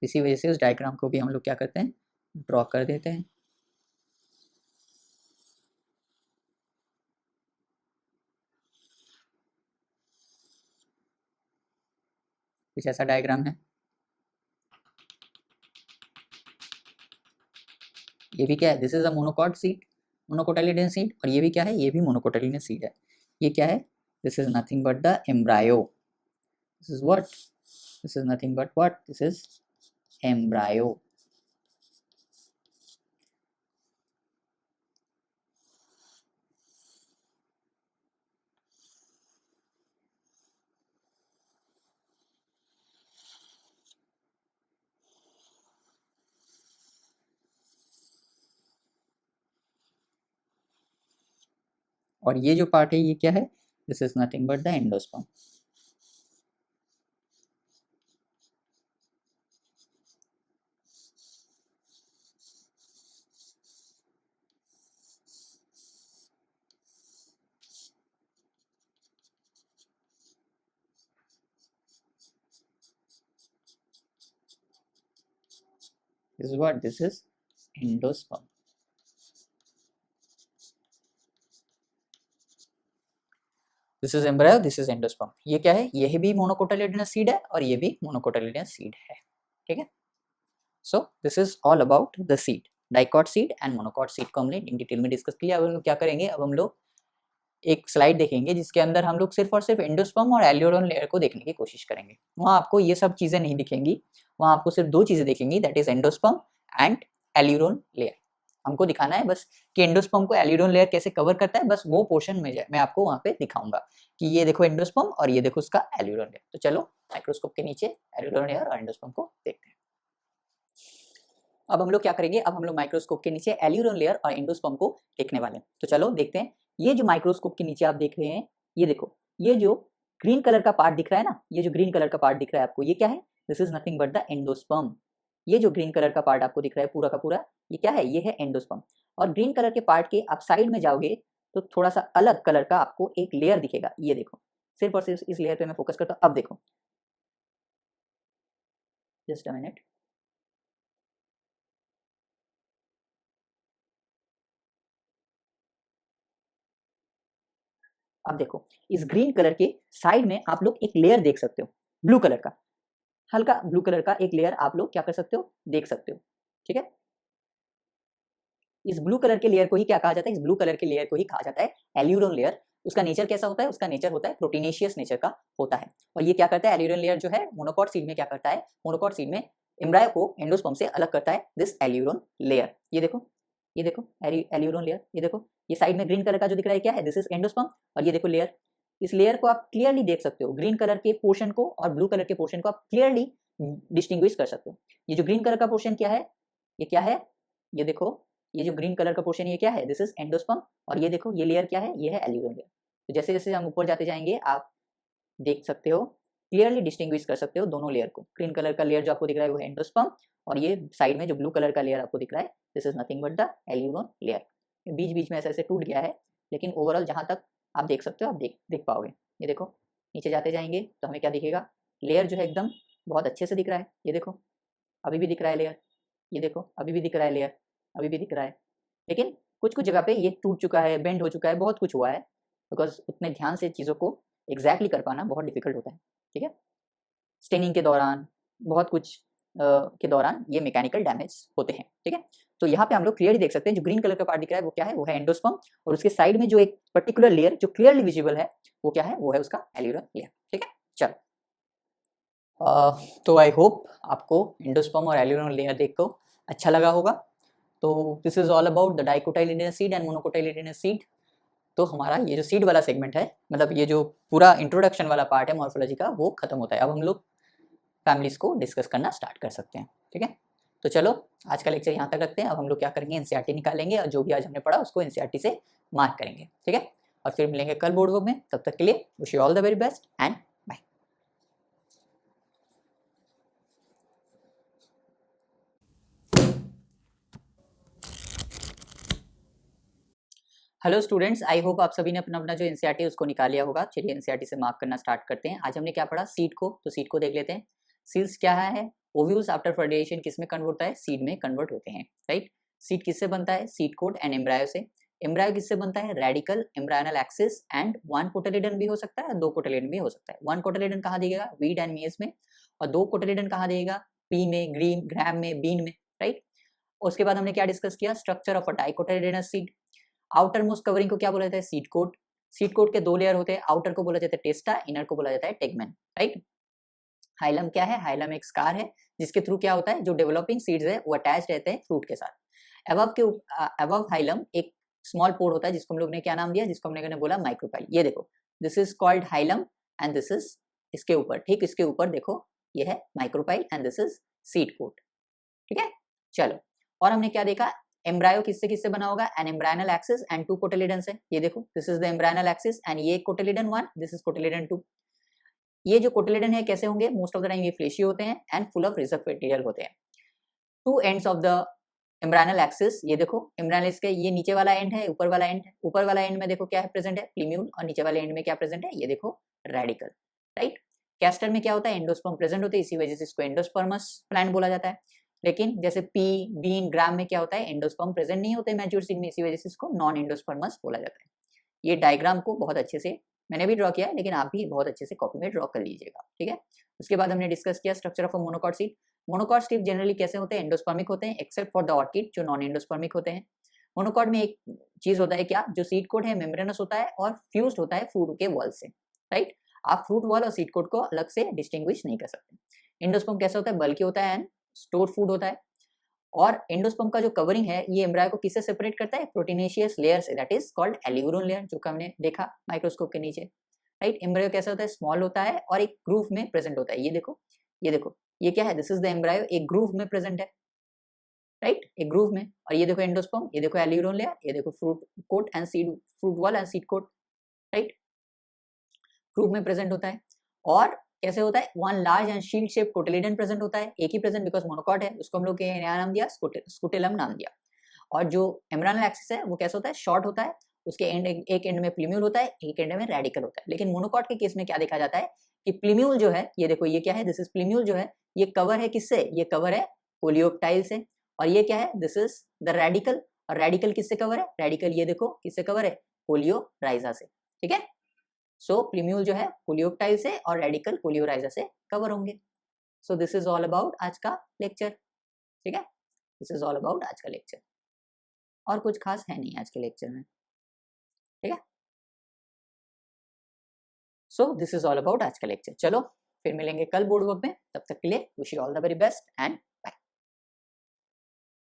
इसी वजह से उस डायग्राम को भी हम लोग क्या करते हैं, ड्रॉ कर देते हैं। कुछ ऐसा डायग्राम है, ये भी क्या है, this is a monocot seed, monocotyledon seed, और ये भी क्या है, ये भी मोनोकोटाइलिडन सीड है। ये क्या है, this is nothing but the embryo, this is what, this is nothing but what, this is embryo. और ये जो पार्ट है ये क्या है, this is nothing but the endosperm. This is what, this is endosperm. This is embryo, this is endosperm. ये क्या है, ये भी मोनोकोटाइलिडनस सीड है और ये भी मोनोकोटाइलिडनस सीड है, ठीक है। So this is all about the seed, dicot seed and monocot seed को हमने इन डिटेल में डिस्कस किया। अब हम लोग क्या करेंगे, अब हम लोग एक स्लाइड देखेंगे जिसके अंदर हम लोग सिर्फ और सिर्फ एंडोस्पर्म और एल्यूरोन लेयर को देखने की कोशिश करेंगे। वहाँ आपको ये सब चीजें नहीं दिखेंगी, वहाँ आपको सिर्फ दो चीजें दिखेंगी, that is endosperm and aleurone layer. हमको दिखाना है बस कि एंडोस्पर्म को एल्यूरोन लेयर कैसे कवर करता है, बस वो पोर्शन में मैं आपको वहाँ पे दिखाऊंगा कि ये देखो एंडोस्पर्म और ये देखो उसका एल्यूरोन लेयर। तो चलो माइक्रोस्कोप के नीचे एल्यूरोन लेयर और एंडोस्पर्म को देखते हैं। अब हम लोग क्या करेंगे, अब हम लोग माइक्रोस्कोप के नीचे एल्यूरोन लेयर और एंडोस्पर्म को देखने वाले हैं। तो चलो देखते हैं। ये जो माइक्रोस्कोप के नीचे आप देख रहे हैं, ये देखो, ये जो ग्रीन कलर का पार्ट दिख रहा है ना, ये जो ग्रीन कलर का पार्ट दिख रहा है आपको, ये क्या है, this is nothing but the endosperm. ये जो ग्रीन कलर का पार्ट आपको दिख रहा है पूरा का पूरा, ये क्या है, ये है एंडोस्पर्म। और ग्रीन कलर के पार्ट के आप साइड में जाओगे तो थोड़ा सा अलग कलर का आपको एक लेयर दिखेगा, ये देखो। सिर्फ और सिर्फ इस लेयर पे मैं फोकस करता हूँ। अब देखो, जस्ट अ मिनट, अब देखो, इस ग्रीन कलर के साइड में आप लोग एक लेयर देख सकते हो, ब्लू कलर का, हल्का ब्लू कलर का एक लेयर आप लोग क्या कर सकते हो, देख सकते हो, ठीक है। इस ब्लू कलर के लेयर को ही क्या कहा जाता है, इस ब्लू कलर के लेयर को ही कहा जाता है एल्यूरोन लेयर। उसका नेचर कैसा होता है, उसका नेचर होता है प्रोटीनेशियस नेचर का होता है। और ये क्या करता है, एल्यूरोन लेयर जो है मोनोकॉट सीड में क्या करता है, मोनोकॉट सीड में एम्ब्रायो को एंडोस्पर्म से अलग करता है दिस एल्यूरोन लेयर। ये देखो, ये देखो एल्यूरोन लेयर, ये देखो, ये साइड में ग्रीन कलर का जो दिख रहा है क्या है, दिस इज एंडोस्पर्म। और ये देखो लेयर, इस लेयर को आप क्लियरली देख सकते हो, ग्रीन कलर के पोर्शन को और ब्लू कलर के पोर्शन को आप क्लियरली डिस्टिंग्विश कर सकते हो। ये जो ग्रीन कलर का पोर्शन क्या है, ये क्या है, ये देखो, ये जो ग्रीन कलर का पोर्शन ये क्या है, दिस इज एंडोस्पर्म। और ये देखो, ये लेयर क्या है, ये है एल्यूरोन लेयर। तो जैसे जैसे हम ऊपर जाते जाएंगे आप देख सकते हो, क्लियरली डिस्टिंग्विश कर सकते हो दोनों लेयर को। ग्रीन कलर का लेयर जो आपको दिख रहा है वो है एंडोस्पर्म, और ये साइड में जो ब्लू कलर का लेयर आपको दिख रहा है, this is nothing but the aleurone layer. बीच बीच में ऐसे ऐसे टूट गया है, लेकिन ओवरऑल जहाँ तक आप देख सकते हो आप देख पाओगे। ये देखो, नीचे जाते जाएंगे तो हमें क्या दिखेगा, लेयर जो है एकदम बहुत अच्छे से दिख रहा है। ये देखो, अभी भी दिख रहा है लेयर, ये देखो अभी भी दिख रहा है लेयर, अभी भी दिख रहा है। लेकिन कुछ कुछ जगह पे ये टूट चुका है, बेंड हो चुका है, बहुत कुछ हुआ है, बिकॉज उतने ध्यान से चीज़ों को एग्जैक्टली कर पाना बहुत डिफिकल्ट होता है, ठीक है। स्टेनिंग के दौरान, बहुत कुछ के दौरान ये मैकेनिकल डैमेज होते हैं, ठीक है। तो यहाँ पे हम लोग क्लियरली देख सकते हैं, जो ग्रीन कलर का पार्ट दिख रहा है वो क्या है, वो है एंडोस्पर्म। और उसके साइड में जो एक पर्टिकुलर लेयर जो क्लियरली विजिबल है वो क्या है, वो है उसका एल्यूरोन लेयर, ठीक है। चलो, तो आई होप आपको एंडोस्पर्म और एल्यूरोन लेयर देख को अच्छा लगा होगा। तो this is all about the dicotyledonous seed and monocotyledonous seed. तो हमारा ये जो सीड वाला सेगमेंट है, मतलब ये जो पूरा इंट्रोडक्शन वाला पार्ट है मॉर्फोलॉजी का, वो खत्म होता है। अब हम लोग फैमिलीज को डिस्कस करना स्टार्ट कर सकते हैं। ठीक है, तो चलो आज का लेक्चर यहाँ तक रखते हैं। अब हम लोग क्या करेंगे, एनसीईआरटी निकालेंगे और जो भी आज हमने पढ़ा उसको एनसीईआरटी से मार्क करेंगे। ठीक है, और फिर मिलेंगे कल बोर्ड वर्क में। तब तक के लिए wish you all the very best and bye. Hello students, I hope आप सभी ने अपना अपना जो एनसीईआरटी है उसको निकाल लिया होगा। चलिए एनसीईआरटी से मार्क करना स्टार्ट करते हैं। आज हमने क्या पढ़ा, सीड को, तो सीड को देख लेते हैं। सीड्स क्या है, ओव्यूल्स आफ्टर फर्टिलाइजेशन किस में कन्वर्ट होता है, सीड में कन्वर्ट होते हैं। राइट, सीड किससे बनता है, सीड कोट एंड एम्ब्रायो से। एम्ब्रायो किससे बनता है, radical, embryonal axis and one cotyledon भी हो सकता है, दो कोटिलिडन भी हो सकता है। वन कोटिलिडन कहाँ दिएगा, वीड एंड मेज में, और दो कोटिलिडन कहाँ दिएगा, पी में, ग्रीन, ग्रैम में, बीन में। राइट, उसके बाद हमने क्या डिस्कस किया, structure of a dicotyledonous seed. Outer most covering को क्या बोला जाता है, सीड कोट। सीड कोट के दो लेयर होते हैं, आउटर को बोला जाता है टेस्टा, इनर को बोला जाता है टेगमेन। राइट, हाइलम क्या है, हाइलम एक स्कार है जिसके थ्रू क्या होता है, जो डेवलपिंग सीड्स है वो अटैच रहते हैं फ्रूट के साथ। अबव हाइलम एक स्मॉल पोर होता है जिसको हम लोग ने क्या नाम दिया, जिसको हमने बोला माइक्रोपाइल। ये देखो, this is called hilum and this is, इसके ऊपर, ठीक इसके ऊपर देखो, ये है micropyle and this is seed coat. ठीक है, चलो, और हमने क्या देखा, एम्ब्रायो किससे किससे बना होगा, an embryonal axis and two cotyledon से। ये देखो, this is the embryonal axis and ये कोटिलिडन 1, दिस इज कोटिलिडन 2। ये जो कोटिलिडन है कैसे होंगे, मोस्ट ऑफ द टाइम ये फ्लेशी होते हैं and full of reserve material होते हैं। Two ends of the embryonal axis, ये देखो एम्ब्रायनल के ये नीचे वाला एंड है, ऊपर वाला एंड है। ऊपर वाला एंड में देखो क्या है प्रेजेंट है, प्लीम्यूल, और नीचे वाले एंड में क्या प्रेजेंट है, ये देखो रेडिकल। राइट, कैस्टर में क्या होता है, एंडोस्पर्म प्रेजेंट होते हैं, इसी वजह से इसको एंडोस्पर्मस प्लांट बोला जाता है। लेकिन जैसे पी, बीन, ग्राम में क्या होता है, एंडोस्पर्म प्रेजेंट नहीं होते मैच्योर सीड में, इसी वजह से इसको नॉन एंडोस्पर्मस बोला जाता है। ये डायग्राम को बहुत अच्छे से मैंने भी ड्रॉ किया है, लेकिन आप भी बहुत अच्छे से कॉपी में ड्रॉ कर लीजिएगा। ठीक है, उसके बाद हमने डिस्कस किया structure of a monocot seed. Monocot seed generally कैसे होते हैं, एंडोस्पर्मिक होते हैं, एक्सेप्ट फॉर द ऑर्किड जो नॉन एंडोस्पर्मिक होते हैं। मोनोकॉट में एक चीज होता है क्या, जो सीड कोट है मेम्ब्रेनस होता है और फ्यूज्ड होता है फ्रूट के वॉल से। राइट, आप फ्रूट वॉल और सीड कोट को अलग से डिस्टिंग्विश नहीं कर सकते। एंडोस्पर्म कैसा होता है, बल्कि होता है एंड स्टोर फूड होता है। और एंडोस्पर्म का जो कवरिंग है ये एम्ब्रायो को किससे सेपरेट करता है, प्रोटीनेशियस लेयर से, that is called aleurone layer, जो कि हमने देखा माइक्रोस्कोप के नीचे। राइट, एम्ब्रायो कैसा होता है, स्मॉल होता है और एक ग्रूव में प्रेजेंट होता है। ये देखो, ये देखो, ये क्या है, दिस इज द एम्ब्रायो, एक ग्रूव में प्रेजेंट है। राइट, एक ग्रूव में। और ये देखो एंडोस्पर्म, ये देखो एल्यूरोन लेयर, ये देखो fruit coat and seed, fruit wall and seed coat. Right, groove में प्रेजेंट होता है। और कैसे होता है, one large and shield shape cotyledon present होता है, एक ही प्रेजेंट बिकॉज मोनोकॉट है, उसको हम लोग नया नाम दिया, स्कुटेलम नाम दिया। और जो एम्ब्रायनल एक्सिस है वो कैसा होता है, शॉर्ट होता है, उसके एंड, एक एंड में प्लीम्यूल होता है, एक एंड में रेडिकल होता है। लेकिन मोनोकॉट के केस में क्या देखा जाता है कि प्लीम्यूल जो है, ये देखो ये क्या है, दिस इज प्लीम्यूल जो है, ये कवर है किससे, ये कवर है कोलियोक्टाइल से। और ये क्या है, दिस इज द रेडिकल, और रेडिकल किससे कवर है, रेडिकल ये देखो किससे कवर है, कोलियोराइजा से। ठीक है, सो प्लीम्यूल जो है कोलियोक्टाइल से और रेडिकल कोलियोराइजा से कवर होंगे। सो दिस इज ऑल अबाउट आज का लेक्चर। ठीक है, दिस इज ऑल अबाउट आज का लेक्चर, और कुछ खास है नहीं आज के लेक्चर में। ठीक है, so this is all about आज का लेक्चर। चलो फिर मिलेंगे कल बोर्ड वर्क में, तब तक के लिए wish you all the very best and